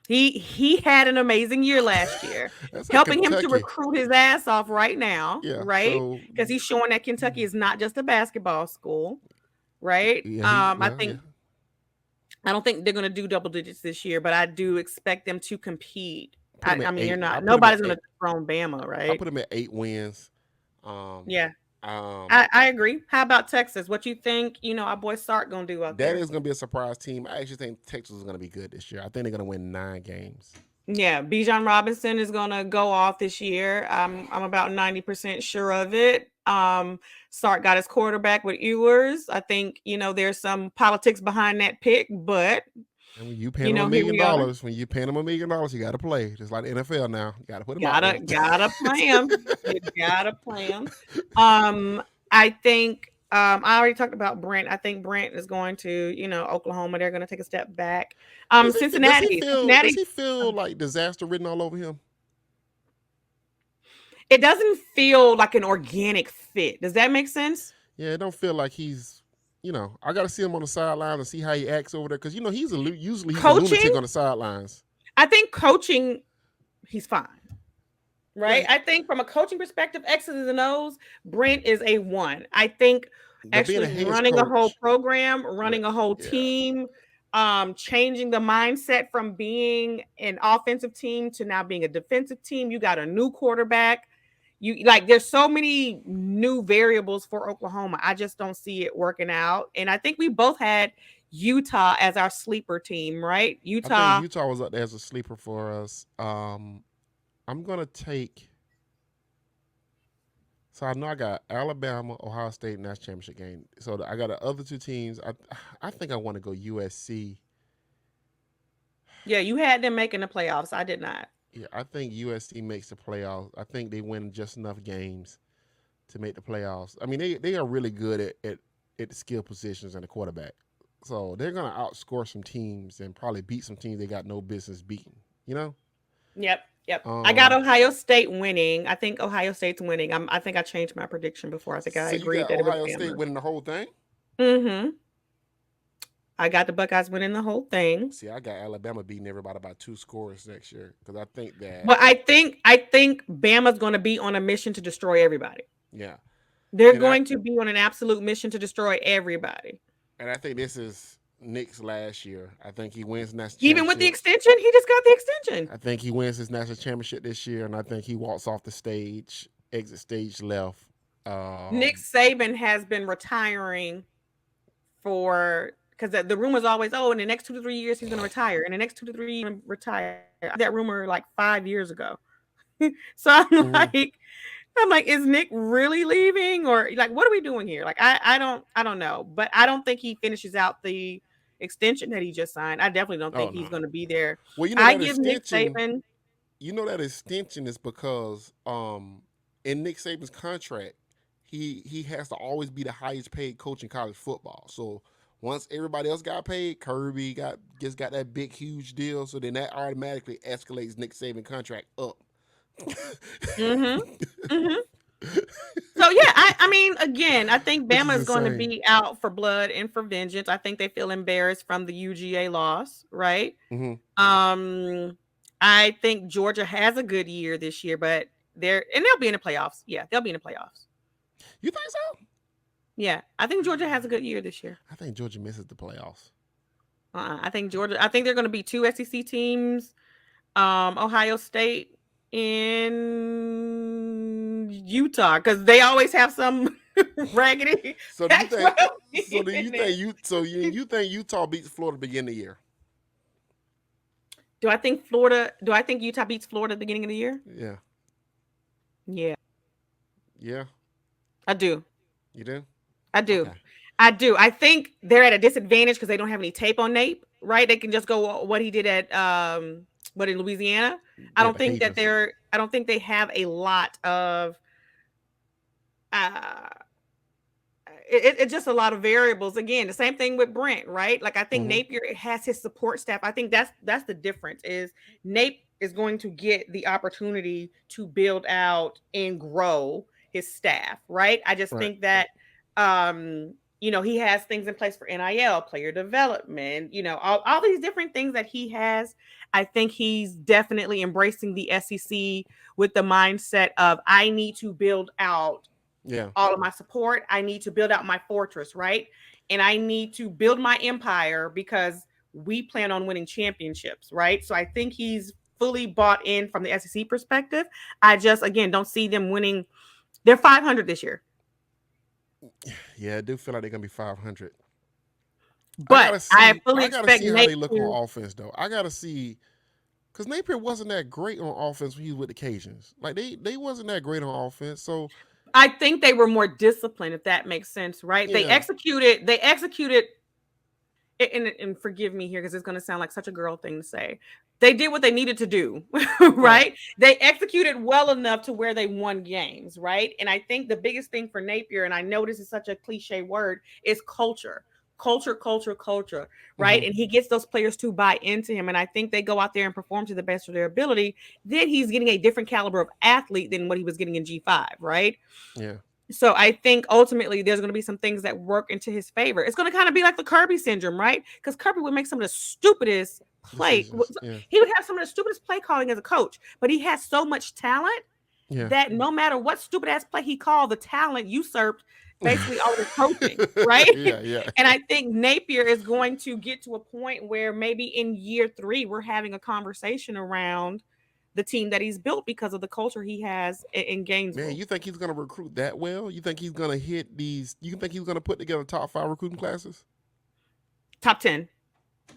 He had an amazing year last year, That's like helping him to Kentucky. recruit his ass off right now, Yeah. right? So Because he's showing that Kentucky is not just a basketball school, right? yeah. I don't think they're going to do double digits this year, but I do expect them to compete. Put him at I mean, you're 8. I not. put him at Nobody's going 8. to dethrone Bama, I right? put him at 8 wins. Um, Yeah, um, I agree. How about Texas? What you think? Our boy Sark going to do out that there? is gonna be a surprise team. I actually think Texas is gonna be good this year. I think they're gonna win 9 games. Yeah, Bijan Robinson is gonna go off this year. I'm about 90% sure of it. Sark got his quarterback with Ewers. I think there's some politics behind that pick, but And when you paying them a here million we are. dollars, when you paying them $1 million, you got to play. Just like the NFL now, you got to put them out there. Gotta play him. You gotta play him. I think I already talked about Brent. I think Brent is going to Oklahoma. They're going to take a step back. Does he Cincinnati. feel? Does Cincinnati. he feel like disaster written all over him? It doesn't feel like an organic fit. Does that make sense? Yeah, it don't feel like he's. I got to see him on the sidelines and see how he acts over there because usually he's a lunatic Coaching, on the sidelines. I think coaching, he's fine. Right? Yeah, I think from a coaching perspective, X's and O's, Brent is a one. I think but being a actually head running a whole coach, program, yeah, running a whole yeah. team, changing the mindset from being an offensive team to now being a defensive team. You got a new quarterback. You like there's so many new variables for Oklahoma. I just don't see it working out. And I think we both had Utah as our sleeper team, right? I think Utah. Utah was up there as a sleeper for us. I'm gonna take. So I know I got Alabama, Ohio State national championship game. So I got the other two teams. I think I want to go USC. Yeah, you had them making the playoffs. I did not. Yeah, I think USC makes the playoffs. I think they win just enough games to make the playoffs. I mean, they are really good at the skill positions and the quarterback. So they're gonna outscore some teams and probably beat some teams they got no business beating. You know? Yep, yep. I got Um, Ohio State winning. I think Ohio State's winning. I think I changed my prediction before. I think I so you agreed got that it was Ohio State Bama. winning the whole thing. Mm-hmm. I got the Buckeyes winning the whole thing. See, I got Alabama beating everybody by 2 scores next year because I think that But I think Bama's going to be on a mission to destroy everybody. yeah, They're and I going to be on an absolute mission to destroy everybody. and I think this is Nick's last year. I think he wins national Even with the championship. extension, he just got the extension. I think he wins his national championship this year, and I think he walks off the stage, exit stage left. Nick Um, Saban has been retiring for because the rumor's always, oh, in the next 2 to 3 years he's going to retire. In the next 2 to 3 years, he's going to retire. I heard that rumor like 5 years ago. So mhm. I'm like, is Nick really leaving or like what are we doing here? Like I don't know, but I don't think he finishes out the extension that he just signed. I definitely don't Oh think no. he's going to be there. Well, I give Nick Saban. that extension is because in Nick Saban's contract, he has to always be the highest paid coach in college football. So once everybody else got paid, Kirby got that big huge deal. So then that automatically escalates Nick Saban contract up. Mhm. Mhm. So yeah, I mean, again, I think Which is Bama is going to insane. be out for blood and for vengeance. I think they feel embarrassed from the UGA loss, right? Hmm. Um, I think Georgia has a good year this year, but they'll be in the playoffs. Yeah, they'll be in the playoffs. You think so? Yeah, I think Georgia has a good year this year. I think Georgia misses the playoffs. I think Georgia. I think they're going to be two SEC teams. Ohio State in Utah because they always have some raggedy So do you think? Pac-12 So team do you in there. think you think Utah beats Florida beginning of the year? Do I think Utah beats Florida at the beginning of the year? Yeah. Yeah, Yeah. I do. You do? I do. Okay. I do. I think they're at a disadvantage because they don't have any tape on Nape, right? They can just go what he did at what in Louisiana. Yeah, the haters. I don't think they have a lot of uh it's just a lot of variables. Again, the same thing with Brent, right? Like I think Hmm. Napier has his support staff. I think that's the difference is Nape is going to get the opportunity to build out and grow his staff, right? I just Right. think that he has things in place for NIL, player development, all these different things that he has. I think he's definitely embracing the SEC with the mindset of I need to build out Yeah. all of my support. I need to build out my fortress, right? And I need to build my empire because we plan on winning championships, right? So I think he's fully bought in from the SEC perspective. I just, again, don't see them winning. They're 500 this year, Yeah, I do feel like they're gonna be 500. I but gotta I see. fully I gotta expect see how Nate they look to. on offense, though. I gotta see because Napier wasn't that great on offense when he was with the Cajuns. Like they wasn't that great on offense. So I think they were more disciplined, if that makes sense, right? They yeah, executed. They executed and forgive me here because it's going to sound like such a girl thing to say. They did what they needed to do, right. right? They executed well enough to where they won games, right? And I think the biggest thing for Napier, and I know this is such a cliche word, is culture. culture, culture, culture, right? Hmm. And he gets those players to buy into him. And I think they go out there and perform to the best of their ability. Then he's getting a different caliber of athlete than what he was getting in G5, right? Yeah. So I think ultimately there's going to be some things that work into his favor. It's going to kind of be like the Kirby syndrome, right? Because Kirby would make some of the stupidest play. Decisions. Yeah. He would have some of the stupidest play calling as a coach, but he has so much talent Yeah. that no matter what stupid ass play he called, the talent usurped basically all of his coaching, right? Yeah. Yeah. And I think Napier is going to get to a point where maybe in year 3 we're having a conversation around the team that he's built because of the culture he has in Man, Gainesville. you think he's gonna recruit that well? You think he's gonna hit these? You think he's gonna put together top 5 recruiting classes? Top 10.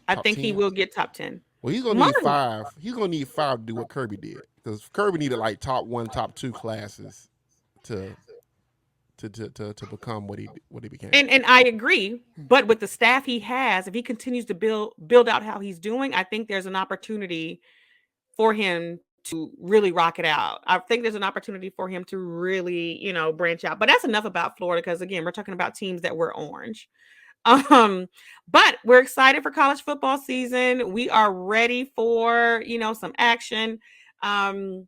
I Top think he 10? will get top 10. Well, he's gonna need Money. 5. He's gonna need 5 to do what Kirby did because Kirby needed like top 1, top 2 classes to to become what he became. And I agree, but with the staff he has, if he continues to build out how he's doing, I think there's an opportunity for him to really rock it out. I think there's an opportunity for him to really, branch out. But that's enough about Florida because again, we're talking about teams that were orange. Um, but we're excited for college football season. We are ready for, some action. Um,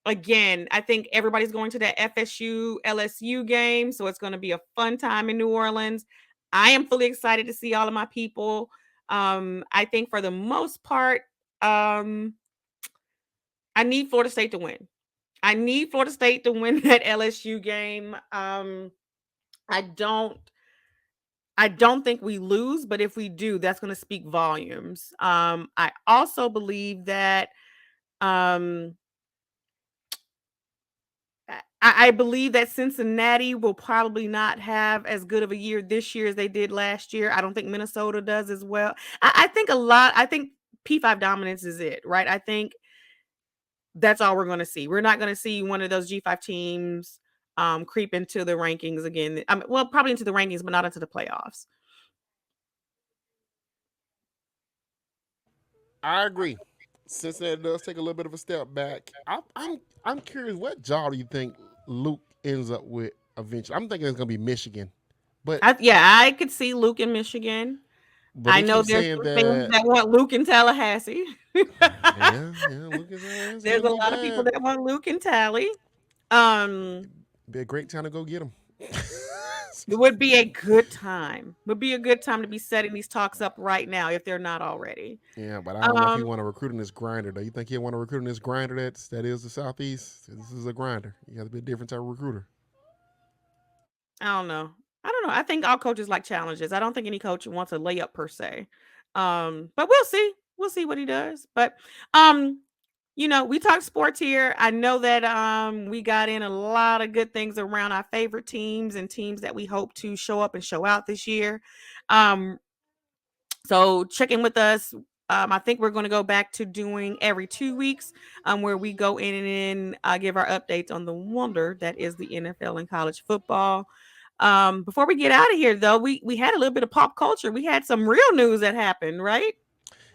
Again, I think everybody's going to that FSU LSU game, so it's going to be a fun time in New Orleans. I am fully excited to see all of my people. I think for the most part, um, I need Florida State to win. I need Florida State to win that LSU game. I don't I don't think we lose, but if we do, that's going to speak volumes. I also believe that um I believe that Cincinnati will probably not have as good of a year this year as they did last year. I don't think Minnesota does as well. I think P5 dominance is it, right? I think that's all we're going to see. We're not going to see one of those G5 teams creep into the rankings again. Well, probably into the rankings, but not into the playoffs. I agree. Cincinnati does take a little bit of a step back. I'm curious, what job do you think Luke ends up with eventually? I'm thinking it's gonna be Michigan, but Yeah, I could see Luke in Michigan. I they know keep there's saying some fans that. that want Luke in Tallahassee. Yeah, yeah, Luke is There's gonna a be lot of people bad. that want Luke in Tally. Um, Be a great time to go get him. it would be a good time. Would be a good time to be setting these talks up right now if they're not already. Yeah, but I don't know if he Um, want to recruit in this grinder. Do you think he'll want to recruit in this grinder that is the Southeast? This is a grinder. You got to be a different type of recruiter. I don't know. I don't know. I think all coaches like challenges. I don't think any coach wants a layup per se. But we'll see. We'll see what he does. But um, we talk sports here. I know that we got in a lot of good things around our favorite teams and teams that we hope to show up and show out this year. Um, so check in with us. I think we're going to go back to doing every 2 weeks, where we go in and give our updates on the wonder that is the NFL and college football. Before we get out of here, though, we had a little bit of pop culture. We had some real news that happened, right?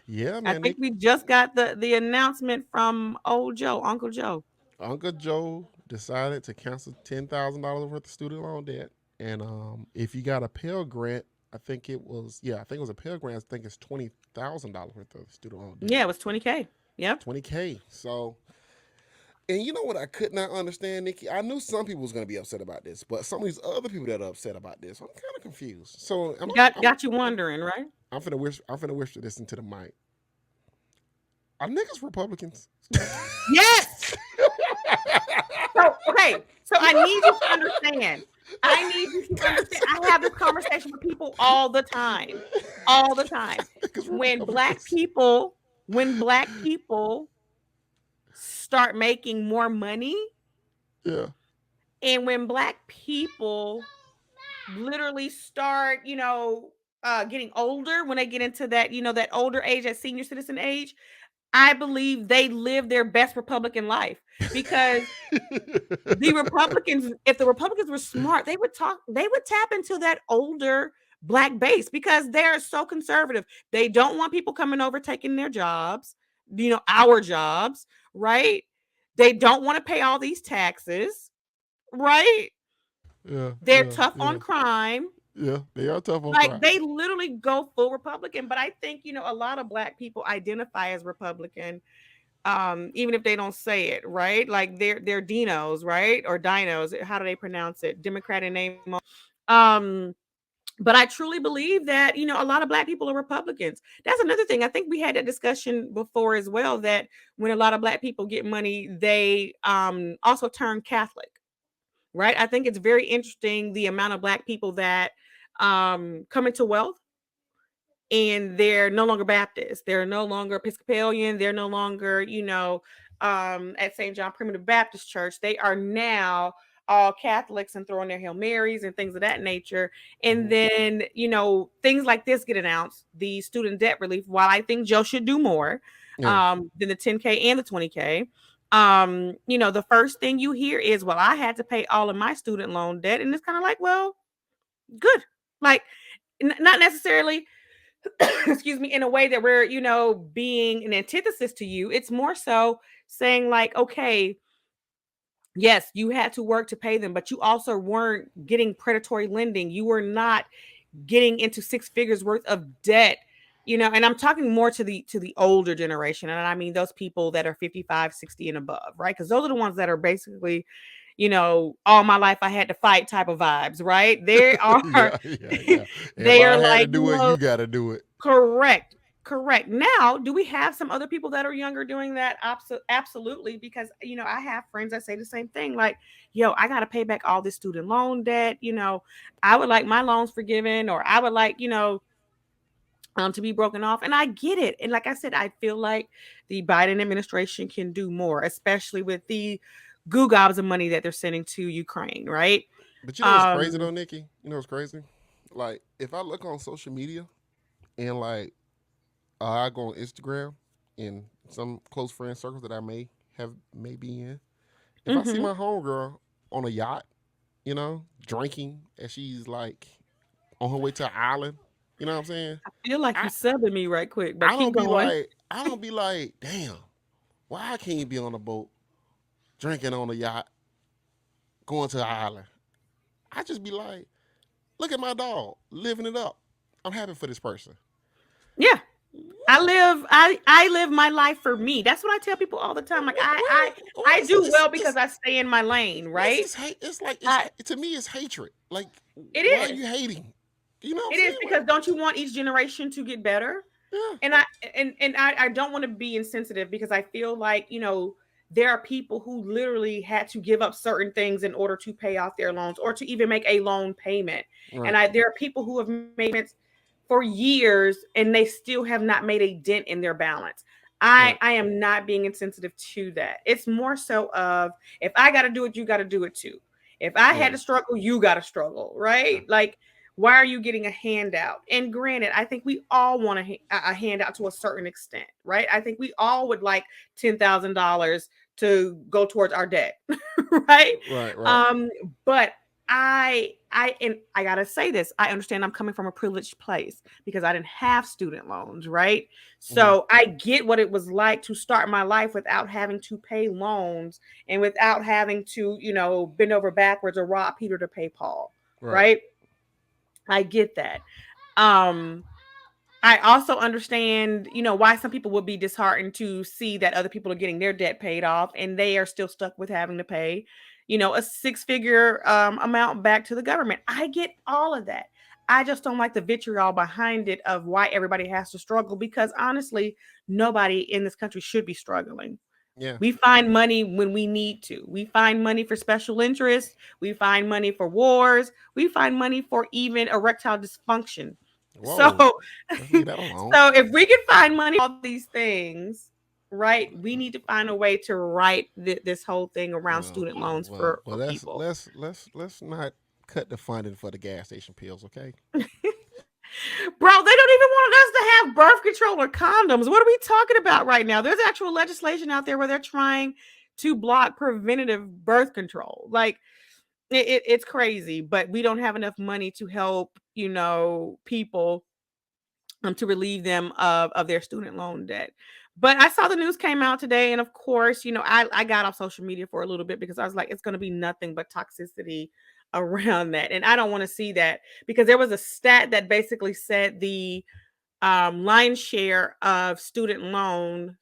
Yeah, I man. think we just got the announcement from old Joe, Uncle Joe. Uncle Joe decided to cancel $10,000 worth of student loan debt, and if you got a Pell Grant, I think it was a Pell Grant. I think it's $20,000 worth of student loan debt. Yeah, it was 20K. Yep. 20K. So, and you know what I could not understand, Nikki? I knew some people was gonna be upset about this, but some of these other people that are upset about this, I'm kind of confused. So, Got you wondering, right? I'm finna whisper this into the mic. Are niggas Republicans? Yes. So, okay. So I need you to understand. I need you to understand. I have this conversation with people all the time. All the time. Niggas When black Republicans. people, when black people start making more money, Yeah. and when black people literally start, getting older, when they get into that, that older age, that senior citizen age, I believe they live their best Republican life because if the Republicans were smart, they would tap into that older black base because they're so conservative. They don't want people coming over taking their jobs, our jobs, right? They don't want to pay all these taxes, right? Yeah, They're yeah, tough yeah. on crime. Yeah, they are tough on Like crime. they literally go full Republican. But I think, a lot of black people identify as Republican, even if they don't say it, right? Like they're Dinos, right? Or Dinos. How do they pronounce it? Democrat in name. Um, but I truly believe that, a lot of black people are Republicans. That's another thing. I think we had that discussion before as well, that when a lot of black people get money, they also turn Catholic, right? I think it's very interesting the amount of black people that come into wealth, and they're no longer Baptist. They're no longer Episcopalian. They're no longer, at St. John Primitive Baptist Church. They are now all Catholics and throwing their Hail Marys and things of that nature. And Hmm. then, things like this get announced, the student debt relief, while I think Joe should do more Yeah, than the 10K and the 20K. The first thing you hear is, well, I had to pay all of my student loan debt. And it's kind of like, well, good. Like, not necessarily excuse me, in a way that we're, being an antithesis to you. It's more so saying, like, okay, yes, you had to work to pay them, but you also weren't getting predatory lending. You were not getting into six figures worth of debt. And I'm talking more to the older generation, and I mean those people that are 55, 60 and above, right? Because those are the ones that are basically, all my life I had to fight type of vibes, right? They are yeah, yeah, yeah. If they I are had to like, do it, you got to do it. correct. Correct. Now, do we have some other people that are younger doing that? Absolutely. Because, I have friends that say the same thing. Like, yo, I got to pay back all this student loan debt. I would like my loans forgiven, or I would like, to be broken off. And I get it. And like I said, I feel like the Biden administration can do more, especially with the goo gobs of money that they're sending to Ukraine, right? But you know what's crazy Um, though, Nikki? You know what's crazy? Like if I look on social media and like I go on Instagram and some close friend circles that I may be in. If I see mhm. my homegirl on a yacht, drinking as she's like on her way to an island, you know what I'm saying? I feel like you I subbing me right quick, but I keep don't be going. like I don't be like, damn, why I can't be on a boat drinking on a yacht going to an island? I just be like, look at my dog living it up. I'm happy for this person. Yeah. I What? live I live my life for me. That's what I tell people all the time. Like I do well because I stay in my lane, What's right? this hate? It's like I to me it's hatred. Like it why are is. you hating? You know what I'm It is saying? because don't you want each generation to get better? Yeah, And I don't want to be insensitive, because I feel like, there are people who literally had to give up certain things in order to pay off their loans, or to even make a loan payment. And right, there are people who have made payments for years and they still have not made a dent in their balance. I right, I am not being insensitive to that. It's more so of, if I got to do it, you got to do it too. If I had yeah, to struggle, you got to struggle, yeah, right? Like, why are you getting a handout? And granted, I think we all want a handout to a certain extent, right? I think we all would like $10,000 to go towards our debt, right? right, right. Um, but I gotta say this. I understand I'm coming from a privileged place because I didn't have student loans, right? Hmm. So I get what it was like to start my life without having to pay loans, and without having to, bend over backwards or rob Peter to pay Paul, Right. right? I get that. Um, I also understand, why some people would be disheartened to see that other people are getting their debt paid off and they are still stuck with having to pay, a six-figure amount back to the government. I get all of that. I just don't like the vitriol behind it of why everybody has to struggle, because honestly, nobody in this country should be struggling. Yeah. We find money when we need to. We find money for special interests. We find money for wars. We find money for even erectile dysfunction. So, Whoa. Let's leave that alone. so if we can find money for all these things, right, we need to find a way to right this whole thing around Well, student loans well. for Let's people. let's not cut the funding for the gas station pills, okay? Bro, they don't even want us to have birth control or condoms. What are we talking about right now? There's actual legislation out there where they're trying to block preventative birth control. Like, it's crazy, but we don't have enough money to help, people, to relieve them of their student loan debt. But I saw the news came out today, and of course, I got off social media for a little bit because I was like, it's going to be nothing but toxicity around that. And I don't want to see that because there was a stat that basically said the lion's share of student loans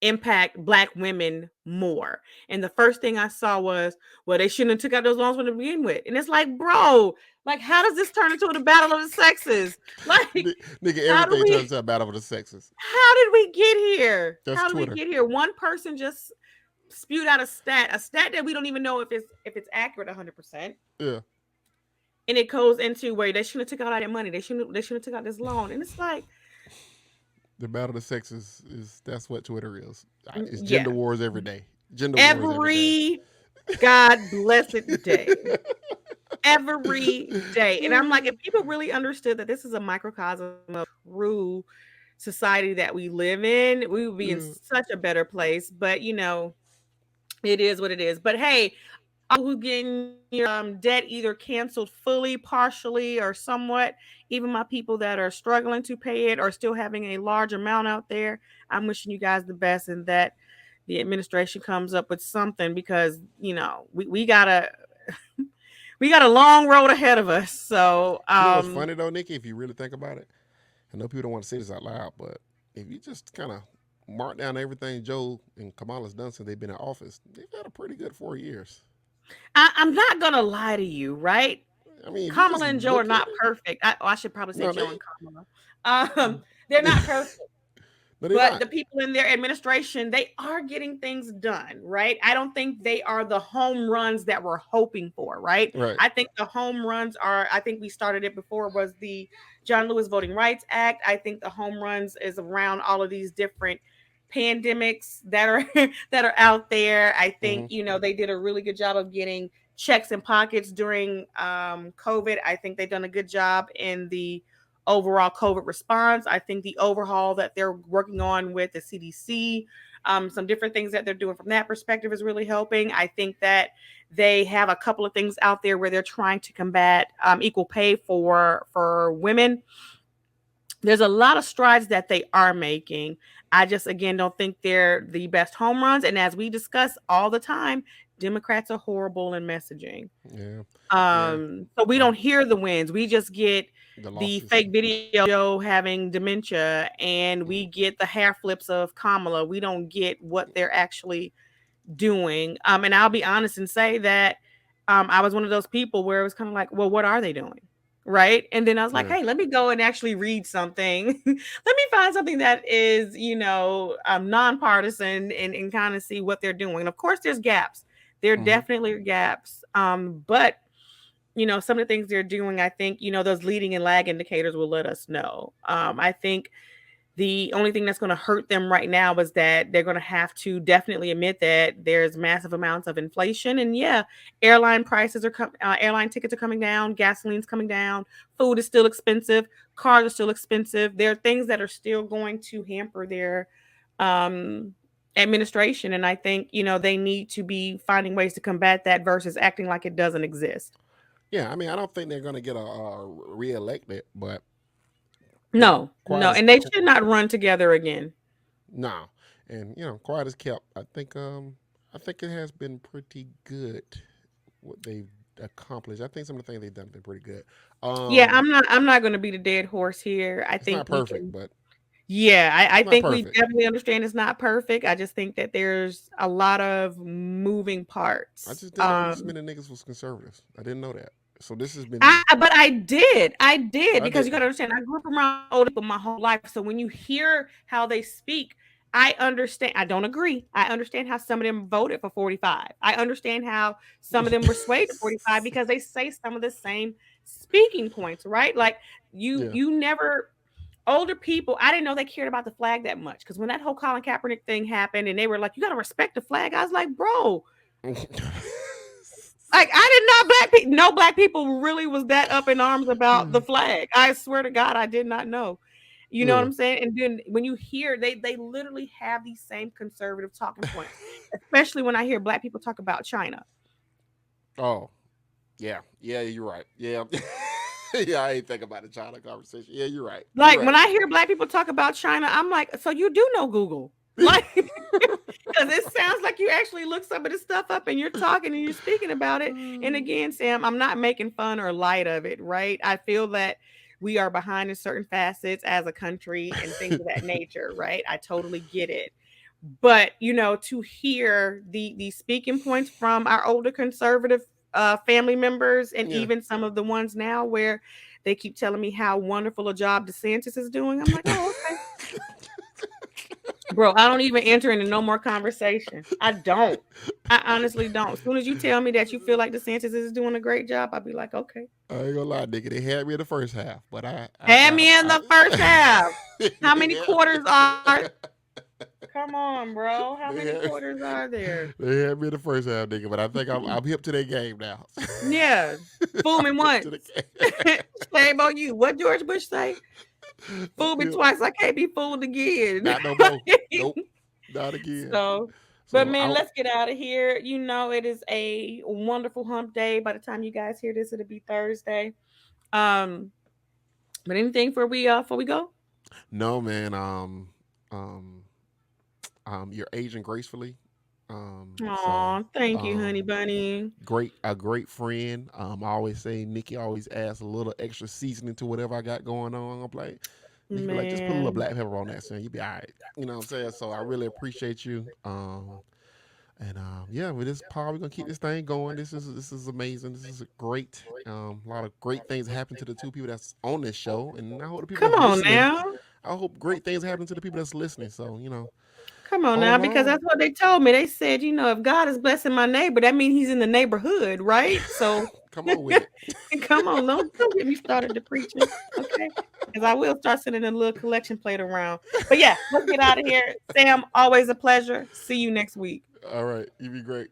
impact black women more. And the first thing I saw was, well, they shouldn't have took out those loans to begin with. And it's like, bro, like, how does this turn into the battle of the sexes? Like, Nigga, how do everything turns we into a battle of the sexes. how did we get here? That's How did we Twitter. get here? One person just spewed out a stat that we don't even know if it's accurate 100%. Yeah. And it goes into where they shouldn't have took out all that money. They shouldn't have took out this loan. And it's like, The battle of the sexes is that's what Twitter is. It's yeah, gender wars every day. Gender wars every day. every God blessed day. Every day. And I'm like, if people really understood that this is a microcosm of true society that we live in, we would be in Yeah. such a better place. But it is what it is. But hey, who getting your debt either canceled fully, partially, or somewhat. Even my people that are struggling to pay it or still having a large amount out there, I'm wishing you guys the best and that the administration comes up with something because we got a long road ahead of us. So You know what's funny though, Nikki? If you really think about it, I know people don't want to say this out loud, but if you just kind of mark down everything Joe and Kamala's done since they've been in office, they've had a pretty good 4 years. I'm not gonna lie to you, right? I mean, if you just Kamala and Joe are look at not it, perfect. I should probably say no, Joe they, and Kamala. They're not perfect. no, they're But not. the people in their administration, they are getting things done, right? I don't think they are the home runs that we're hoping for, right? Right. I think the home runs are, I think we started it before, was the John Lewis Voting Rights Act. I think the home runs is around all of these different pandemics that are that are out there. I Mm-hmm. think, they did a really good job of getting checks in pockets during COVID. I think they've done a good job in the overall COVID response. I think the overhaul that they're working on with the CDC, some different things that they're doing from that perspective is really helping. I think that they have a couple of things out there where they're trying to combat equal pay for women. There's a lot of strides that they are making. I just again don't think they're the best home runs. And as we discuss all the time, Democrats are horrible in messaging. Yeah. Yeah. So we Um, don't hear the wins. We just get the the losses. fake video having dementia and we get the hair flips of Kamala. We don't get what they're actually doing. And I'll be honest and say that I was one of those people where it was kind of like, well, what are they doing? Right. And then I was like, Yeah. hey, let me go and actually read something. Let me find something that is, nonpartisan and kind of see what they're doing. And of course, there's gaps. There Mm-hmm. definitely are gaps. But some of the things they're doing, I think, those leading and lag indicators will let us know. I think the only thing that's going to hurt them right now is that they're going to have to definitely admit that there's massive amounts of inflation. And yeah, airline tickets are coming down, gasoline's coming down, food is still expensive, cars are still expensive. There are things that are still going to hamper their um, administration. And I think, they need to be finding ways to combat that versus acting like it doesn't exist. Yeah. I mean, I don't think they're going to get reelected, but No, quiet no. as And they should not run together again. no, and quiet as kept. I think it has been pretty good what they've accomplished. I think some of the things they've done have been pretty good. Yeah, Um, I'm not gonna be the dead horse here. I it's not think we perfect, can but yeah, I it's not think we perfect. definitely understand it's not perfect. I just think that there's a lot of moving I parts. just didn't know this many niggas was conservatives. I didn't know that. So this has been. But I did I because you didn't. gotta understand, I grew up around older people my whole life. So when you hear how they speak, I understand. I don't agree. I understand how some of them voted for 45. I understand how some of them were swayed to 45 because they say some of the same speaking points, right? Like Yeah. you never older people, I didn't know they cared about the flag that much because when that whole Colin Kaepernick thing happened and they were like, you got to respect the flag. I was like, bro, like I did not black people, no black people really was that up in arms about the flag. I swear to God, I did not know. You know what Yeah. I'm saying? And then when you hear they literally have these same conservative talking points, especially when I hear black people talk about China. Oh, yeah. Yeah, you're right. Yeah. Yeah, I ain't think about the China conversation. Yeah, you're right. You're Like when right. I hear black people talk about China, I'm like, so you do know Google. Like, because it sounds like you actually look some of this stuff up and you're talking and you're speaking about it. And again, Sam, I'm not making fun or light of it, right? I feel that we are behind in certain facets as a country and things of that nature, right? I totally get it. But to hear the speaking points from our older conservative family members, and Yeah. even some of the ones now where they keep telling me how wonderful a job DeSantis is doing, I'm like, oh, okay. Bro, I don't even enter into no more conversation. I don't. I honestly don't. As soon as you tell me that you feel like DeSantis is doing a great job, I'll be like, okay. I ain't gonna lie, nigga. They had me in the first half, but I Have got me in the first half. them. How many they, quarters are? had, Come on, bro. How they, many had, quarters are there? they had me in the first half, nigga. But I think I'm hip to their game now. Yeah. Fool me I'm hip to the once. game. Shame on you. What George Bush say? I'm Fool me hip. twice. I can't be fooled again. Not no more. Nope. Not again. So, but So man, I let's get out of here. It is a wonderful hump day. By the time you guys hear this, it'll be Thursday. Um, but anything before we go? no man. Um you're aging gracefully. So Aw, thank you, honey um bunny. a great friend. I always say Nikki always adds a little extra seasoning to whatever I got going on. I'm like, Nikki be like, just put a little Man. black pepper on that, son. You be all right. You know what I'm saying? So I really appreciate you. And yeah, with this pod, we're gonna keep this thing going. This is amazing. This is a great. A lot of great things happen to the two people that's on this show, and I hope the people Come that's on listening. now. I hope great things happen to the people that's listening. So Come on all now, because along, that's what they told me. They said, if God is blessing my neighbor, that means he's in the neighborhood, right? So come on with it. come on, don't get me started to preaching, okay? Because I will start sending a little collection plate around. But yeah, let's get out of here. Sam, always a pleasure. See you next week. All right, you be great.